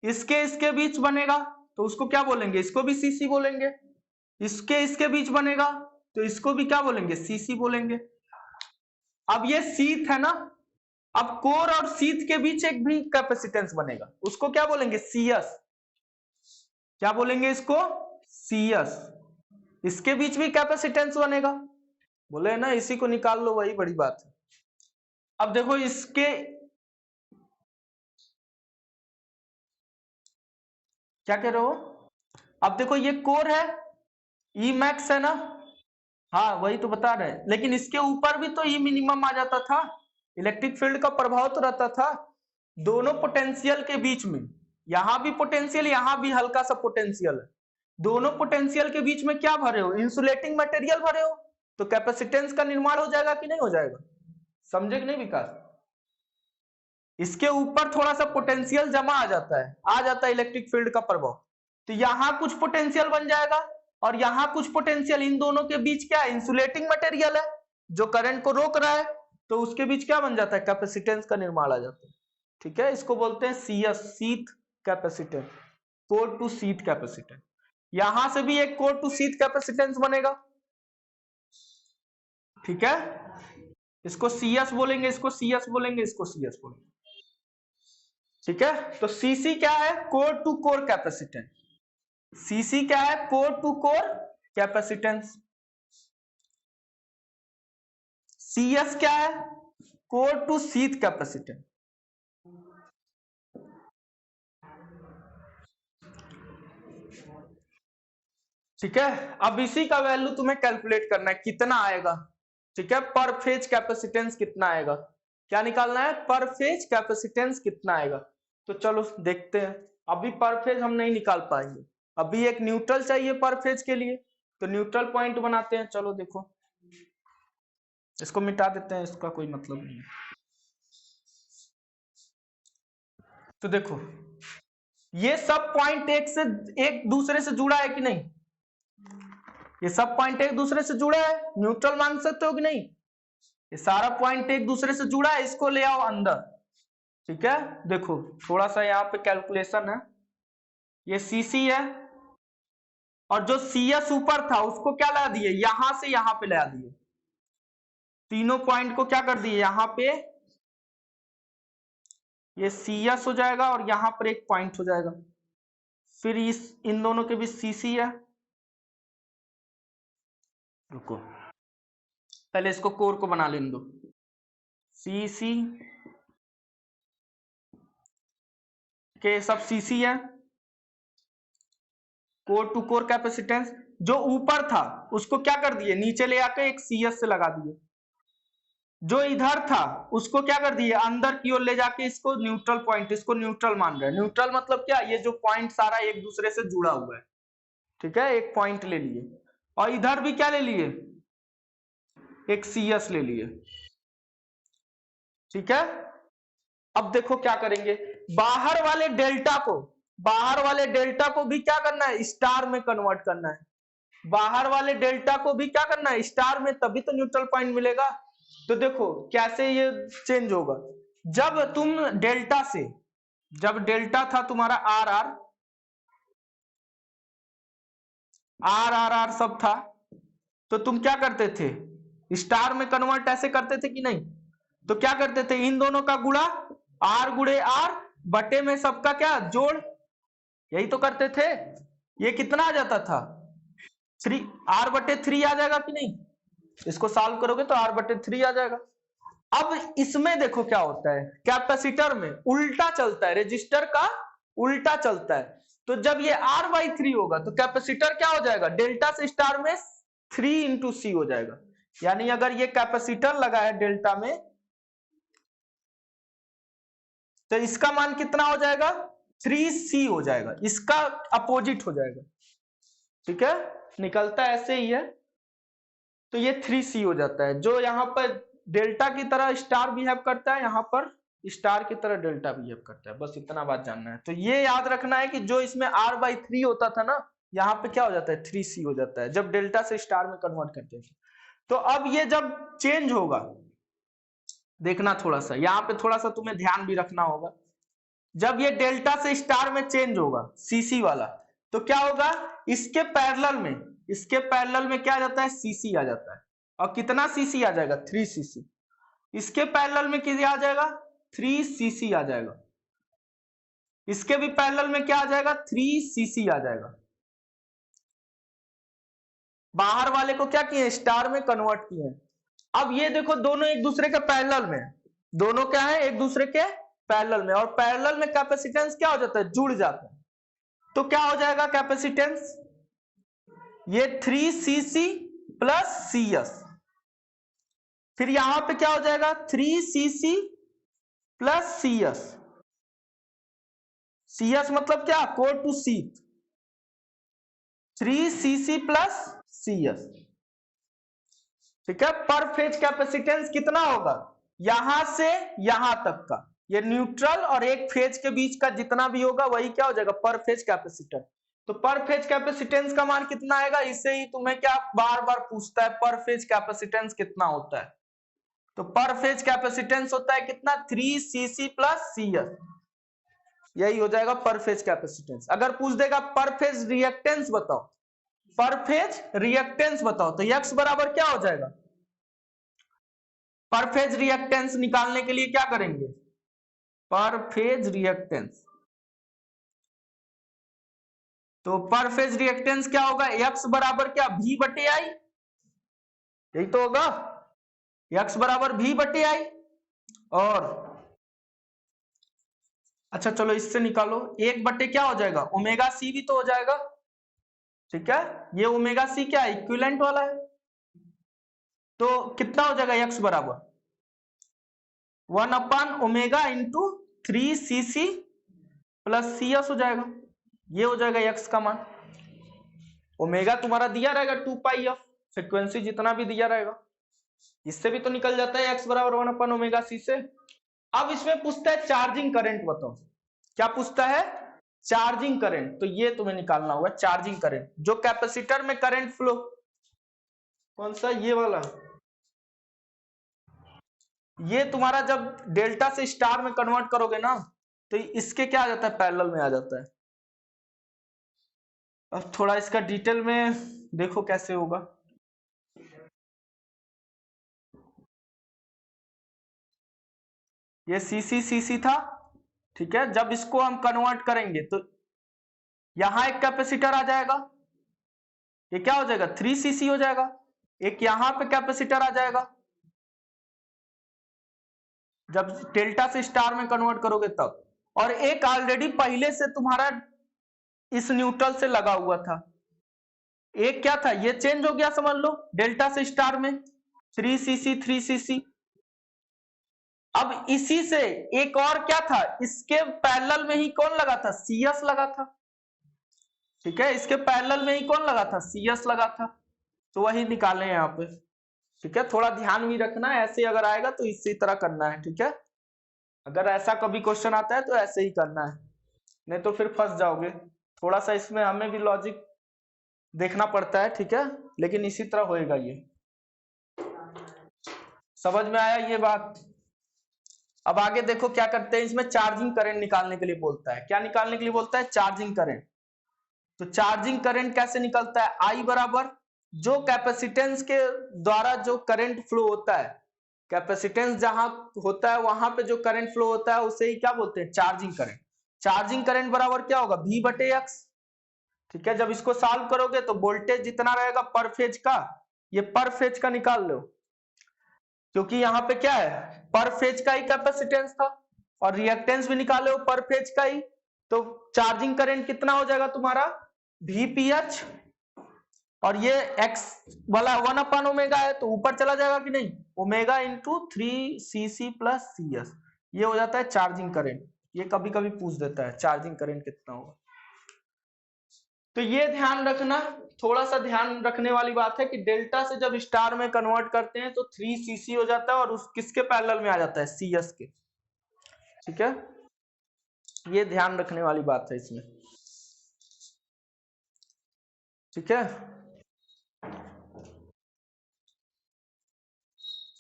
इसके इसके बीच बनेगा तो उसको क्या बोलेंगे, इसको भी सीसी बोलेंगे। इसके इसके बीच बनेगा तो इसको भी क्या बोलेंगे, सीसी बोलेंगे। अब ये शीथ है ना, अब कोर और शीथ के बीच एक भी कैपेसिटेंस बनेगा, उसको क्या बोलेंगे, सीएस। क्या बोलेंगे इसको, सीएस। इसके बीच भी कैपेसिटेंस बनेगा, बोले ना, इसी को निकाल लो, वही बड़ी बात है। अब देखो इसके, क्या कह रहे हो, अब देखो ये कोर है, ई मैक्स है ना, हाँ वही तो बता रहे हैं, लेकिन इसके ऊपर भी तो ई मिनिमम आ जाता था, इलेक्ट्रिक फील्ड का प्रभाव तो रहता था दोनों पोटेंशियल के बीच में, यहां भी पोटेंशियल, यहां भी हल्का सा पोटेंशियल है, दोनों पोटेंशियल के बीच में क्या भरे हो, इंसुलेटिंग मटेरियल भरे हो, तो कैपेसिटेंस का निर्माण हो जाएगा कि नहीं हो जाएगा, समझे कि नहीं विकास। इसके ऊपर थोड़ा सा पोटेंशियल जमा आ जाता है इलेक्ट्रिक फील्ड का प्रभाव, तो यहां कुछ पोटेंशियल बन जाएगा और यहां कुछ पोटेंशियल, इन दोनों के बीच क्या है, इंसुलेटिंग मटेरियल है जो करंट को रोक रहा है, तो उसके बीच क्या बन जाता है, कैपेसिटेंस का निर्माण आ जाता है। ठीक है, इसको बोलते हैं CS, sheath capacitance, core to sheath capacitance. यहां से भी एक कोर टू शीथ कैपेसिटेंस बनेगा, ठीक है, इसको CS बोलेंगे, इसको CS बोलेंगे, इसको CS बोलेंगे, ठीक है। तो सीसी क्या है? Core to core capacitance. CC क्या है? Core to core capacitance. CS क्या है? Core to sheath capacitance. ठीक है, अब इसी का वैल्यू तुम्हें कैलकुलेट करना है, कितना आएगा, ठीक है, पर फेज कैपेसिटेंस कितना आएगा, क्या निकालना है, पर फेज कैपेसिटेंस कितना आएगा। तो चलो देखते हैं, अभी पर फेज हम नहीं निकाल पाएंगे, अभी एक न्यूट्रल चाहिए पर फेज के लिए, तो न्यूट्रल पॉइंट बनाते हैं। चलो देखो, इसको मिटा देते हैं, इसका कोई मतलब नहीं है। तो देखो, ये सब पॉइंट एक दूसरे से जुड़ा है कि नहीं, ये सब पॉइंट एक दूसरे से जुड़ा है, न्यूट्रल मान सकते हो कि नहीं, ये सारा पॉइंट एक दूसरे से जुड़ा है, इसको ले आओ अंदर, ठीक है। देखो थोड़ा सा यहाँ पे कैलकुलेशन है, ये सीसी है, और जो सीएस ऊपर था उसको क्या ला दिए, यहां से यहां पे ला दिए, तीनों पॉइंट को क्या कर दिए, यहां पे ये सीएस हो जाएगा और यहां पर एक पॉइंट हो जाएगा, फिर इन दोनों के बीच सीसी है। रुको, पहले इसको कोर को बना लेने दो, सीसी के सब सीसी है, कोर टू कोर कैपेसिटेंस। जो ऊपर था उसको क्या कर दिए, नीचे ले आके एक सीएस से लगा दिए, जो इधर था उसको क्या कर दिए, अंदर की ओर ले जाके इसको न्यूट्रल पॉइंट, इसको न्यूट्रल मान रहे हैं। न्यूट्रल मतलब क्या, ये जो पॉइंट सारा एक दूसरे से जुड़ा हुआ है, ठीक है, एक पॉइंट ले लिए, और इधर भी क्या ले लिए, एक सीएस ले लिए, ठीक है। अब देखो क्या करेंगे, बाहर वाले डेल्टा को भी क्या करना है, स्टार में कन्वर्ट करना है, बाहर वाले डेल्टा को भी क्या करना है, स्टार में, तभी तो न्यूट्रल पॉइंट मिलेगा। तो देखो कैसे ये चेंज होगा, जब तुम डेल्टा से, जब डेल्टा था तुम्हारा आर आर सब था, तो तुम क्या करते थे, स्टार में कन्वर्ट ऐसे करते थे कि नहीं, तो क्या करते थे, इन दोनों का गुणा, आर गुणे आर बटे में सबका क्या जोड़, यही तो करते थे। ये कितना आ जाता था, 3, R/3 आ जाएगा कि नहीं, इसको सॉल्व करोगे तो R/3 आ जाएगा। अब इसमें देखो क्या होता है, कैपेसिटर में उल्टा चलता है, रेजिस्टर का उल्टा चलता है, तो जब ये R/3 होगा तो कैपेसिटर क्या हो जाएगा, डेल्टा से स्टार में 3 × C हो जाएगा, यानी अगर ये कैपेसिटर लगा है डेल्टा में, तो इसका मान कितना हो जाएगा, 3C हो जाएगा, इसका अपोजिट हो जाएगा, ठीक है, निकलता ऐसे ही है। तो ये 3C हो जाता है, जो यहाँ पर डेल्टा की तरह स्टार बिहेव करता है, यहाँ पर स्टार की तरह डेल्टा बिहेव करता है, बस इतना बात जानना है। तो ये याद रखना है कि जो इसमें R/3 होता था ना, यहाँ पे क्या हो जाता है, 3C हो जाता है, जब डेल्टा से स्टार में कन्वर्ट करते थे। तो अब ये जब चेंज होगा, देखना थोड़ा सा, यहाँ पे थोड़ा सा तुम्हें ध्यान भी रखना होगा, जब ये डेल्टा से स्टार में चेंज होगा सीसी वाला, तो क्या होगा, इसके पैरेलल में क्या आ जाता है, सीसी आ जाता है, और कितना सीसी आ जाएगा, 3cc, इसके पैरेलल में कितना आ जाएगा, 3cc आ जाएगा, इसके भी पैरेलल में क्या आ जाएगा, 3cc आ जाएगा। बाहर वाले को क्या किए, स्टार में कन्वर्ट किए। अब ये देखो दोनों एक दूसरे के पैरेलल में, दोनों क्या है, एक दूसरे के पैरेलल में, और पैरेलल में कैपेसिटेंस क्या हो जाता है, जुड़ जाता है, तो क्या हो जाएगा कैपेसिटेंस, ये 3cc प्लस CS, फिर यहां पे क्या हो जाएगा, 3cc प्लस CS मतलब क्या, core to sheath, 3cc plus CS, ठीक है। पर फेज कैपेसिटेंस कितना होगा, यहां से यहां तक का, ये न्यूट्रल और एक फेज के बीच का जितना भी होगा वही क्या हो जाएगा, पर फेज कैपेसिटेंस। तो पर फेज कैपेसिटेंस का मान कितना आएगा, इससे ही तुम्हें क्या बार बार पूछता है, पर फेज कैपेसिटेंस कितना होता है, तो पर फेज कैपेसिटेंस होता है कितना 3cc प्लस CS, यही हो जाएगा पर फेज कैपेसिटेंस। अगर पूछ देगा पर फेज रिएक्टेंस बताओ, पर फेज रिएक्टेंस बताओ, तो x बराबर क्या हो जाएगा, पर फेज रिएक्टेंस निकालने के लिए क्या करेंगे, पर फेज रिएक्टेंस, तो पर फेज रिएक्टेंस क्या होगा, x बराबर क्या v बटे आई, यही तो होगा, x बराबर v बटे आई। और अच्छा चलो इससे निकालो, 1 बटे क्या हो जाएगा, ओमेगा सी भी तो हो जाएगा, ठीक है, ये ओमेगा सी क्या है, इक्विवेलेंट वाला है, तो कितना हो जाएगा x बराबर 1 upon omega into 3cc plus CS हो जाएगा, ये हो जाएगा x का मान। ओमेगा तुम्हारा दिया रहेगा 2 पाई एफ, फ्रिक्वेंसी जितना भी दिया रहेगा, इससे भी तो निकल जाता है x बराबर 1 अपन ओमेगा सी से। अब इसमें पूछता है चार्जिंग करंट बताओ, क्या पूछता है, चार्जिंग करंट, तो ये तुम्हें निकालना होगा चार्जिंग करंट, जो कैपेसिटर में करंट फ्लो, कौन सा, ये वाला, ये तुम्हारा जब डेल्टा से स्टार में कन्वर्ट करोगे ना, तो इसके क्या आ जाता है, पैरेलल में आ जाता है। अब थोड़ा इसका डिटेल में देखो कैसे होगा, ये CC था, ठीक है, जब इसको हम कन्वर्ट करेंगे तो यहां एक कैपेसिटर आ जाएगा, ये क्या हो जाएगा 3cc हो जाएगा, एक यहां पे कैपेसिटर आ जाएगा, जब डेल्टा से स्टार में कन्वर्ट करोगे तब, और एक ऑलरेडी पहले से तुम्हारा इस न्यूट्रल से लगा हुआ था, एक क्या था, ये चेंज हो गया समझ लो, डेल्टा से स्टार में 3cc। अब इसी से एक और क्या था, इसके पैरेलल में ही कौन लगा था, CS लगा था, ठीक है, इसके पैरेलल में ही कौन लगा था, CS लगा था, तो वही निकाले यहाँ पे, ठीक है, थोड़ा ध्यान भी रखना है, ऐसे अगर आएगा तो इसी तरह करना है, ठीक है, अगर ऐसा कभी क्वेश्चन आता है तो ऐसे ही करना है, नहीं तो फिर फंस जाओगे, थोड़ा सा इसमें हमें भी लॉजिक देखना पड़ता है, ठीक है, लेकिन इसी तरह होएगा ये, समझ में आया ये बात। अब आगे देखो क्या करते हैं, इसमें चार्जिंग करंट निकालने के लिए बोलता है, क्या निकालने के लिए बोलता है, चार्जिंग करंट। तो चार्जिंग करंट कैसे निकलता है, आई बराबर जो कैपेसिटेंस के द्वारा जो करंट फ्लो होता है, कैपेसिटेंस जहां होता है वहां पे जो करंट फ्लो होता है उसे ही क्या बोलते हैं, चार्जिंग करंट। चार्जिंग करंट बराबर क्या होगा, V बटे एक्स, ठीक है, जब इसको सॉल्व करोगे तो वोल्टेज जितना रहेगा पर फेज का, ये पर फेज का निकाल लो, क्योंकि यहाँ पे क्या है, पर फेज का ही कैपेसिटेंस था, और रिएक्टेंस भी निकाले हो पर फेज का ही, तो चार्जिंग करंट कितना हो जाएगा तुम्हारा VPH, और ये x वाला 1 अपन ओमेगा है तो ऊपर चला जाएगा कि नहीं, omega into 3cc plus CS, ये हो जाता है चार्जिंग करंट। ये कभी कभी पूछ देता है चार्जिंग करंट कितना होगा, तो ये ध्यान रखना, थोड़ा सा ध्यान रखने वाली बात है कि डेल्टा से जब स्टार में कन्वर्ट करते हैं तो 3cc हो जाता है, और उस किसके पैरेलल में आ जाता है, CS के, ठीक है, ये ध्यान रखने वाली बात है इसमें, ठीक है।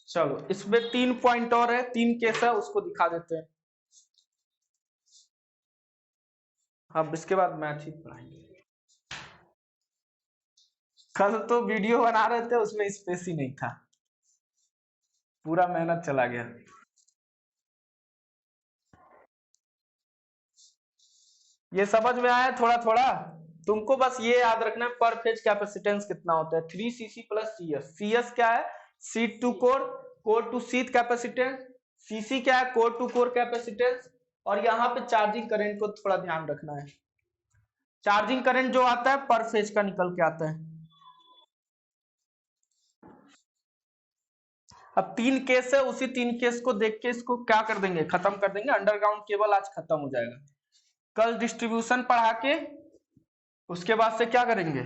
चलो इसमें 3 पॉइंट और है, 3 केस है, उसको दिखा देते हैं, अब इसके बाद मैथ ही पढ़ाएंगे। कल तो वीडियो बना रहे थे उसमें स्पेस ही नहीं था, पूरा मेहनत चला गया। ये समझ में आया थोड़ा थोड़ा, तुमको बस ये याद रखना है पर फेज कैपेसिटेंस कितना होता है, 3cc प्लस CS। CS क्या है, sheath to core, core to sheath capacitance, CC क्या है, कोर टू कोर कैपेसिटेंस, और यहाँ पे चार्जिंग करंट को थोड़ा ध्यान रखना है, चार्जिंग करंट जो आता है पर फेज का निकल के आता है। अब 3 केस है, उसी 3 केस को देख के इसको क्या कर देंगे, खत्म कर देंगे, अंडरग्राउंड केबल आज खत्म हो जाएगा, कल डिस्ट्रीब्यूशन पढ़ा के उसके बाद से क्या करेंगे,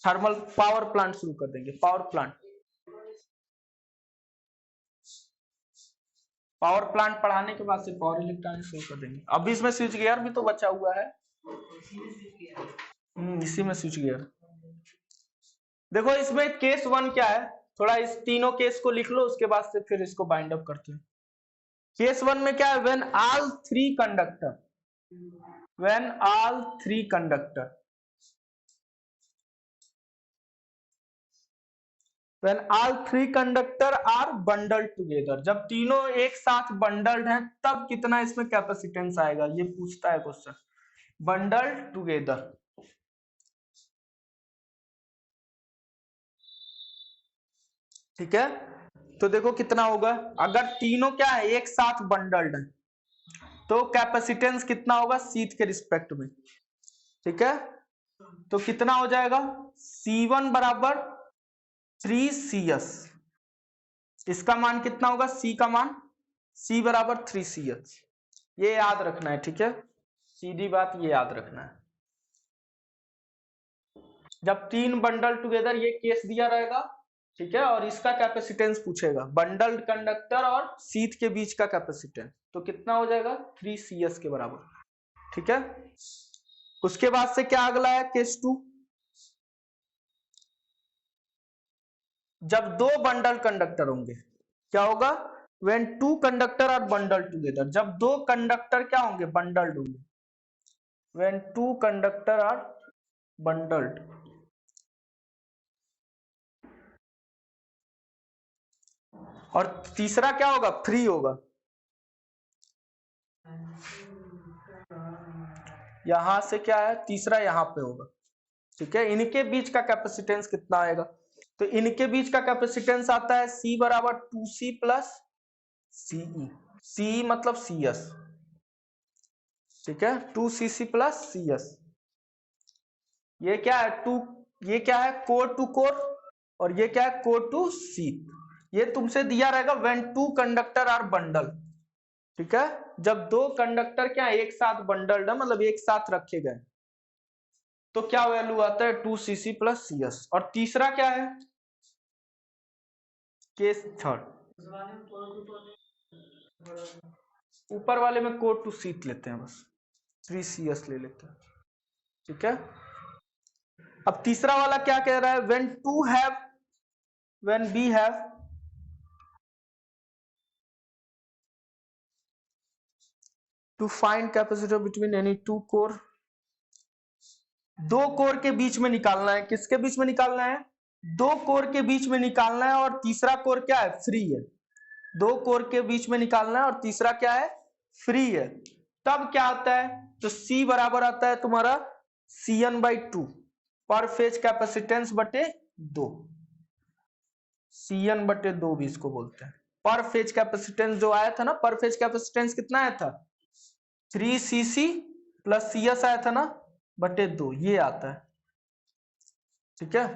थर्मल पावर प्लांट शुरू कर देंगे, पावर प्लांट पढ़ाने के बाद से पावर इलेक्ट्रॉनिक्स शुरू कर देंगे। अभी इसमें स्विच गियर भी तो बचा हुआ है, इसी में स्विच गियर। देखो इसमें केस 1 क्या है, थोड़ा इस तीनों केस को लिख लो, उसके बाद से फिर इसको बाइंड अप करते हैं। केस 1 में क्या है, when all three conductor, when all three conductor, when all three conductor are bundled together, जब तीनों एक साथ बंडल्ड हैं तब कितना इसमें कैपेसिटेंस आएगा, ये पूछता है क्वेश्चन। बंडल्ड टुगेदर, ठीक है। तो देखो कितना होगा, अगर तीनों क्या है एक साथ बंडल्ड है तो कैपेसिटेंस कितना होगा शीट के रिस्पेक्ट में, ठीक है। तो कितना हो जाएगा, C1 बराबर 3CS, इसका मान कितना होगा, C का मान, C बराबर 3CS, ये याद रखना है, ठीक है। सीधी बात ये याद रखना है, जब तीन बंडल टुगेदर ये केस दिया रहेगा, ठीक है, और इसका कैपेसिटेंस पूछेगा, बंडल्ड कंडक्टर और शीट के बीच का कैपेसिटेंस, तो कितना हो जाएगा 3CS के बराबर, ठीक है। उसके बाद से क्या अगला है, केस 2, जब दो बंडल कंडक्टर होंगे क्या होगा, when two conductor are bundle together, जब दो कंडक्टर क्या होंगे, बंडल्ड होंगे, when two conductor are bundled. और तीसरा क्या होगा, फ्री होगा, यहां से क्या है, तीसरा यहां पे होगा, ठीक है। इनके बीच का कैपेसिटेंस कितना आएगा, तो इनके बीच का कैपेसिटेंस आता है C बराबर 2C प्लस CE, C मतलब CS, ठीक है, 2CC प्लस CS। ये क्या है, ये क्या है, कोर टू कोर, और ये क्या है, कोर टू शीट। ये तुमसे दिया रहेगा when two conductor are bundle, ठीक है, जब दो कंडक्टर क्या एक साथ बंडल्ड है, मतलब एक साथ रखे गए, तो क्या वैल्यू आता है 2CC प्लस CS। और तीसरा क्या है, केस थर्ड, ऊपर वाले में कोर टू शीट लेते हैं, बस 3CS ले लेते हैं, ठीक है। अब तीसरा वाला क्या कह रहा है, when we have to find capacitor between any two core, दो कोर के बीच में निकालना है, किसके बीच में निकालना है, दो कोर के बीच में निकालना है, और तीसरा कोर क्या है, फ्री है, दो कोर के बीच में निकालना है और तीसरा क्या है, फ्री है। तब क्या आता है, तो C बराबर आता है तुम्हारा CN/2 पर फेज कैपेसिटेंस बटे 2, CN/2 भी इसको बोलते हैं। पर फेज कैपेसिटेंस जो आया था ना, पर फेज कैपेसिटेंस कितना आया था, 3CC प्लस CS आया था ना, बटे 2, ये आता है, ठीक है।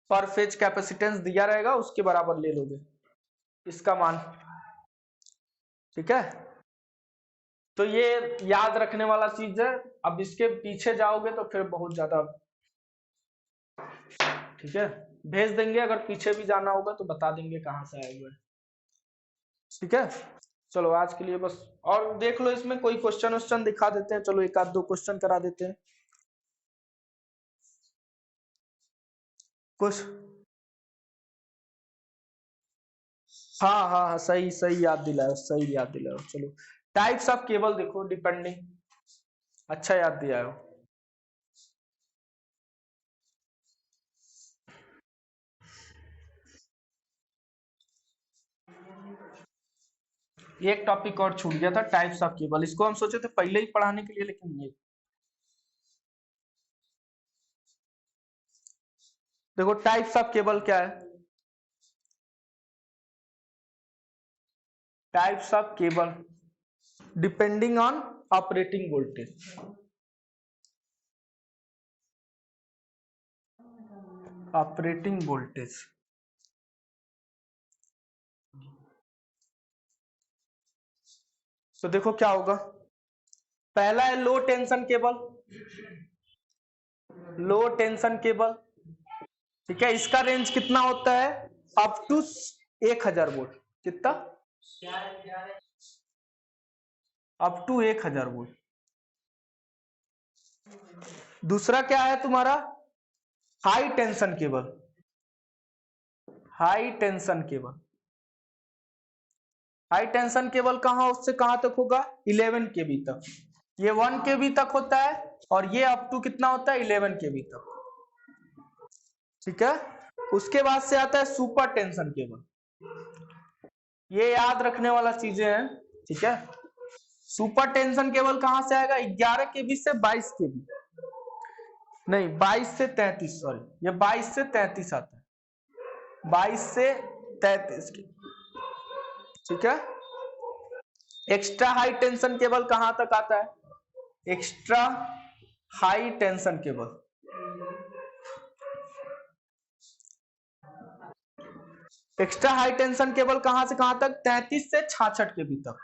पर फेज कैपेसिटेंस दिया रहेगा, उसके बराबर ले लोगे इसका मान, ठीक है। तो ये याद रखने वाला चीज है, अब इसके पीछे जाओगे तो फिर बहुत ज्यादा, ठीक है, भेज देंगे, अगर पीछे भी जाना होगा तो बता देंगे कहां से आए हुए, ठीक है। चलो आज के लिए बस, और देख लो इसमें कोई क्वेश्चन दिखा देते हैं, चलो एक आध दो क्वेश्चन करा देते हैं कुछ। हाँ हाँ हाँ, सही सही याद दिलाओ, सही याद दिलाओ। चलो टाइप्स ऑफ केबल देखो, डिपेंडिंग, अच्छा याद दिया हो। एक टॉपिक और छूट गया था, टाइप्स ऑफ केबल, इसको हम सोचे थे पहले ही पढ़ाने के लिए, लेकिन ये देखो टाइप्स ऑफ केबल क्या है, types of cable depending on operating voltage, operating voltage. तो देखो क्या होगा, पहला है लो टेंशन केबल, लो टेंशन केबल, ठीक है, इसका रेंज कितना होता है, अप टू 1000 वोल्ट, कितना, अप टू 1000 वोल्ट। दूसरा क्या है तुम्हारा, high tension cable, high tension cable, high tension cable कहां से कहां तक होगा, 11 केबी तक। ये 1 केबी तक होता है और ये अप टू कितना होता है, 11 केबी तक। ठीक है, उसके बाद से आता है सुपर टेंशन केबल। ये याद रखने वाला चीजें हैं। ठीक है, सुपर टेंशन केबल कहां से आएगा, 11 केबी से 22 केबी, नहीं 22 से 33, सॉरी ये 22 से 33 आता है, 22 से 33 की। ठीक है, एक्स्ट्रा हाई टेंशन केबल कहां तक आता है, extra high tension cable, extra high tension cable कहां से कहां तक, 33 से 66 केबी तक।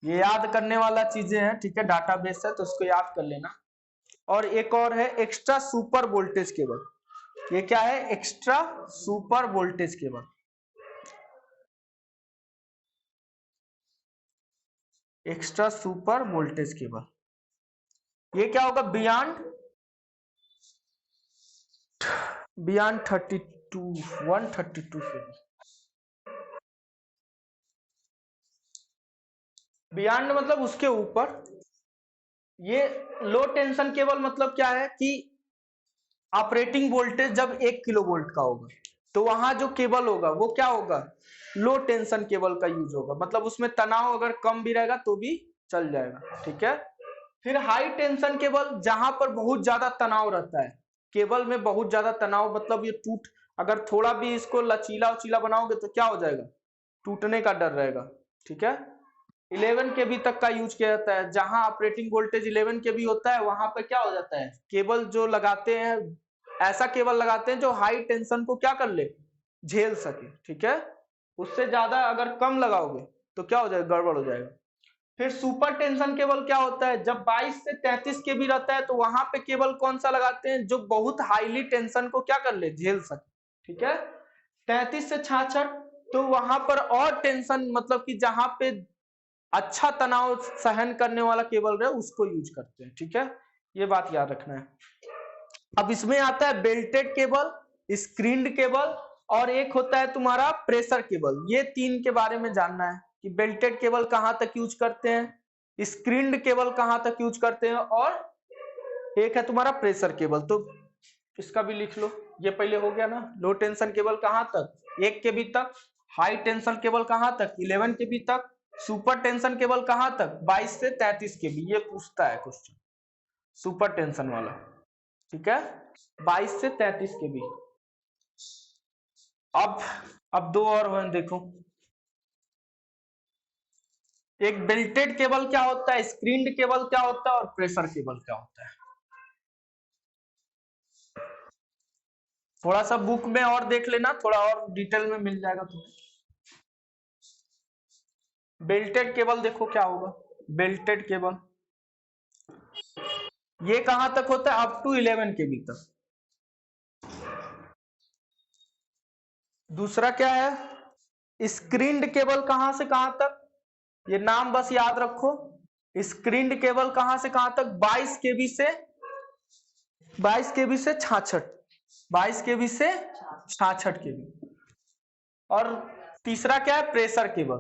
ये याद करने वाला चीजें हैं। ठीक है, डाटाबेस है तो उसको याद कर लेना। और एक और है एक्स्ट्रा सुपर वोल्टेज केबल। ये क्या है, extra super voltage cable. Extra super voltage cable, ये क्या होगा, बियॉन्ड 132 केबी। बियॉन्ड मतलब उसके ऊपर। ये लो टेंशन केबल मतलब क्या है कि ऑपरेटिंग वोल्टेज जब 1 किलो वोल्ट का होगा तो वहां जो केबल होगा वो क्या होगा, लो टेंशन केबल का यूज होगा, मतलब उसमें तनाव अगर कम भी रहेगा तो भी चल जाएगा। ठीक है, फिर हाई टेंशन केबल जहां पर बहुत ज्यादा तनाव रहता है, केबल में बहुत ज्यादा तनाव, मतलब ये टूट, अगर थोड़ा भी इसको लचीला उचीला बनाओगे तो क्या हो जाएगा, टूटने का डर रहेगा। ठीक है, 11 केबी तक का यूज किया जाता है, जहां ऑपरेटिंग वोल्टेज 11 केबी होता है वहां पर क्या हो जाता है, केबल जो लगाते हैं ऐसा केबल लगाते हैं जो हाई टेंशन को क्या कर ले, झेल सके। ठीक है, उससे ज्यादा अगर कम लगाओगे तो क्या हो जाएगा, गड़बड़ हो जाएगा। फिर सुपर टेंशन केबल क्या होता है, जब 22 से 33 केबी रहता है तो वहां पे केबल कौन सा लगाते हैं, जो बहुत हाईली टेंशन को क्या कर ले, झेल सके। ठीक है, 33 से 66 तो वहां पर और टेंशन, मतलब कि जहां पे अच्छा तनाव सहन करने वाला केबल रहे उसको यूज करते हैं। ठीक है, ये बात याद रखना है। अब इसमें आता है बेल्टेड केबल, स्क्रीन्ड केबल, और एक होता है तुम्हारा प्रेशर केबल। ये तीन के बारे में जानना है कि बेल्टेड केबल कहां तक यूज करते हैं, स्क्रीन्ड केबल कहां तक यूज करते हैं, और एक है तुम्हारा प्रेशर केबल। तो इसका भी लिख लो, ये पहले हो गया ना, लो टेंशन केबल कहां तक, 1 केबी तक, हाई टेंशन केबल कहां तक, 11 केबी तक, सुपर टेंशन केबल कहां तक, 22 से 33 केबी। ये पूछता है क्वेश्चन सुपर टेंशन वाला। ठीक है, 22 से 33 केबी। अब दो और हैं, देखो, एक बेल्टेड केबल क्या होता है, स्क्रीन्ड केबल क्या होता है, और प्रेशर केबल क्या होता है। थोड़ा सा बुक में और देख लेना, थोड़ा और डिटेल में मिल जाएगा तुम्हें। बेल्टेड केबल देखो क्या होगा, बेल्टेड केबल ये कहां तक होता है, अप टू 11 केबी तक। दूसरा क्या है, स्क्रीन्ड केबल कहां से कहां तक, ये नाम बस याद रखो। स्क्रीन्ड केबल कहां से कहां तक, 22 केबी से 66, 22 केबी से 66 केबी। और तीसरा क्या है, प्रेशर केबल।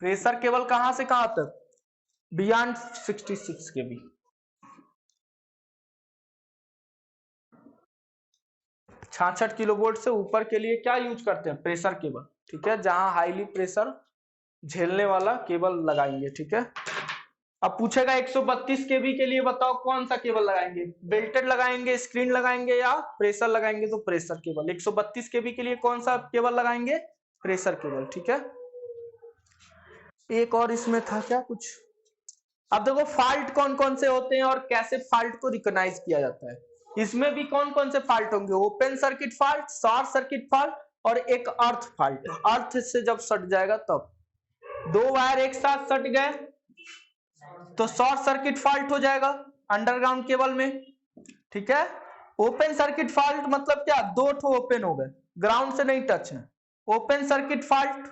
प्रेशर केबल कहां से कहां तक, बियॉन्ड 66 केबी। 66 किलोवोल्ट से ऊपर के लिए क्या यूज करते हैं, प्रेशर केबल। ठीक है, जहां हाईली प्रेशर झेलने वाला केबल लगाएंगे। ठीक है, अब पूछेगा 132 केबी के लिए बताओ कौन सा केबल लगाएंगे, बेल्टेड लगाएंगे, स्क्रीन लगाएंगे, या प्रेशर लगाएंगे। तो प्रेशर केबल 132 केबी के लिए कौन सा केबल लगाएंगे, प्रेशर केबल। ठीक है, एक और इसमें था क्या कुछ। अब देखो फॉल्ट कौन कौन से होते हैं और कैसे फॉल्ट को रिकॉग्नाइज किया जाता है। इसमें भी कौन कौन से फॉल्ट होंगे, open circuit fault, short circuit fault, और एक अर्थ फॉल्ट। अर्थ से जब सट जाएगा तब, दो वायर एक साथ सट गए तो शॉर्ट सर्किट फॉल्ट हो जाएगा अंडरग्राउंड केबल में। ठीक है, ओपन सर्किट फॉल्ट मतलब क्या, दो ठो ओपन हो गए, ग्राउंड से नहीं टच है, ओपन सर्किट फॉल्ट,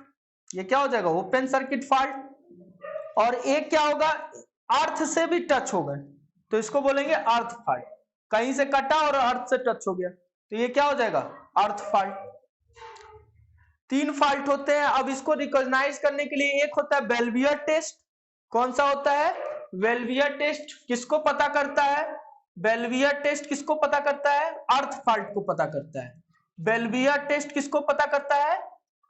ये क्या हो जाएगा, ओपन सर्किट फॉल्ट। और एक क्या होगा, अर्थ से भी टच हो गए तो इसको बोलेंगे अर्थ फॉल्ट, कहीं से कटा और अर्थ से टच हो गया तो ये क्या हो जाएगा, अर्थ फॉल्ट। 3 फॉल्ट होते हैं। अब इसको रिकॉग्नाइज करने के लिए एक होता है बेल्वियर टेस्ट। कौन सा होता है, बेल्वियर टेस्ट। किसको पता करता है, बेल्वियर टेस्ट किसको पता करता है, अर्थ फॉल्ट को पता करता है। बेल्वियर टेस्ट किसको पता करता है,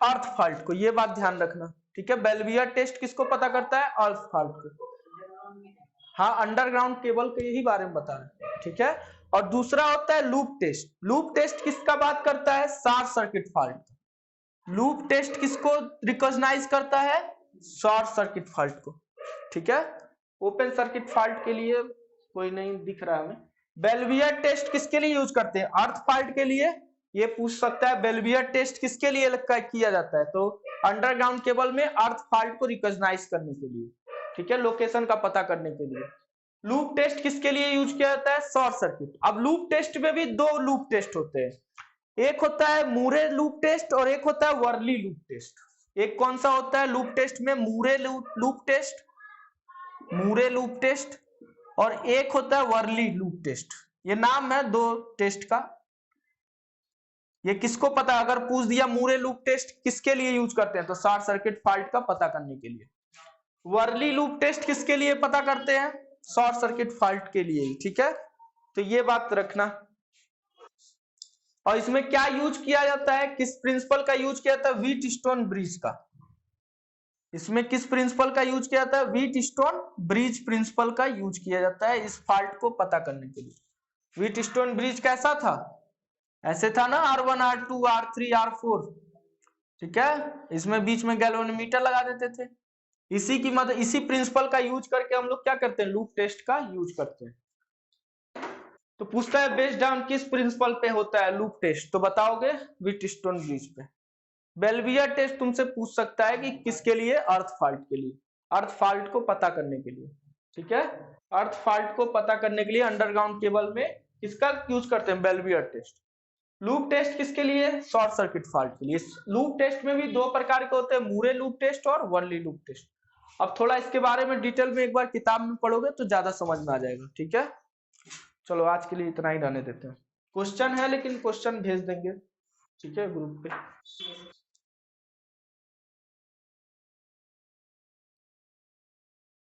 अर्थ फॉल्ट को। ये बात ध्यान रखना, ठीक है। बेल्वियर टेस्ट किसको पता करता है, अर्थ फॉल्ट को। हाँ, अंडरग्राउंड केबल के यही बारे में बता रहे हैं, ठीक है। और दूसरा होता है लूप टेस्ट। लूप टेस्ट किसका बात करता है, short circuit fault. Loop test किसको रिकॉग्नाइज करता है, शॉर्ट सर्किट फॉल्ट को, ठीक है। ओपन सर्किट फॉल्ट के लिए कोई नहीं दिख रहा हमें। बेल्वियर टेस्ट किसके लिए यूज करते हैं, अर्थ फॉल्ट के लिए। ये पूछ सकता है बेल्वियर टेस्ट किसके लिए किया जाता है, तो अंडरग्राउंड केबल में अर्थ फॉल्ट को रिकॉग्नाइज करने के लिए, ठीक है, लोकेशन का पता करने के लिए। लूप टेस्ट किसके लिए यूज किया जाता है, शॉर्ट सर्किट। अब लूप टेस्ट में भी 2 लूप टेस्ट होते हैं। एक होता है मूरे लूप टेस्ट और एक होता है वर्ली लूप टेस्ट। एक कौन सा होता है लूप टेस्ट में, मूरे लूप टेस्ट, मूरे लूप टेस्ट, और एक होता है वर्ली लूप टेस्ट। ये नाम है 2 टेस्ट का। ये किसको पता, अगर पूछ दिया मूरे लूप टेस्ट किसके लिए यूज करते हैं, तो शॉर्ट सर्किट फॉल्ट का पता करने के लिए। वर्ली लूप टेस्ट किसके लिए पता करते हैं, शॉर्ट सर्किट फॉल्ट के लिए, ठीक है। तो ये बात रखना। और इसमें क्या यूज किया जाता है, किस प्रिंसिपल का यूज किया जाता है, व्हीटस्टोन ब्रिज का। इसमें किस प्रिंसिपल का यूज किया जाता है, व्हीटस्टोन ब्रिज प्रिंसिपल का यूज किया जाता है इस फॉल्ट को पता करने के लिए। व्हीटस्टोन ब्रिज कैसा था, ऐसे था ना, R1 R2 R3 R4, ठीक है। इसमें बीच में गैल्वेनोमीटर लगा देते थे। इसी की मदद, इसी प्रिंसिपल का यूज करके हम लोग क्या करते हैं, लूप टेस्ट का यूज करते हैं। तो पूछता है बेस्ड ऑन किस प्रिंसिपल पे होता है लूप टेस्ट, तो बताओगे व्हीटस्टोन ब्रिज पे। बेल्वियर टेस्ट तुमसे पूछ सकता है कि किसके लिए, अर्थ फॉल्ट के लिए, अर्थ फॉल्ट को पता करने के लिए, ठीक है। अर्थ फॉल्ट को पता करने के लिए अंडरग्राउंड केबल में किसका यूज करते हैं, बेल्वियर टेस्ट। लूप टेस्ट किसके लिए, शॉर्ट सर्किट फॉल्ट के लिए। लूप टेस्ट में भी 2 प्रकार के होते हैं, मूरे लूप टेस्ट और वर्ली लूप टेस्ट। अब थोड़ा इसके बारे में डिटेल में एक बार किताब में पढ़ोगे तो ज्यादा समझ में आ जाएगा, ठीक है। चलो आज के लिए इतना ही रहने देते हैं। क्वेश्चन है लेकिन क्वेश्चन भेज देंगे, ठीक है, ग्रुप पे।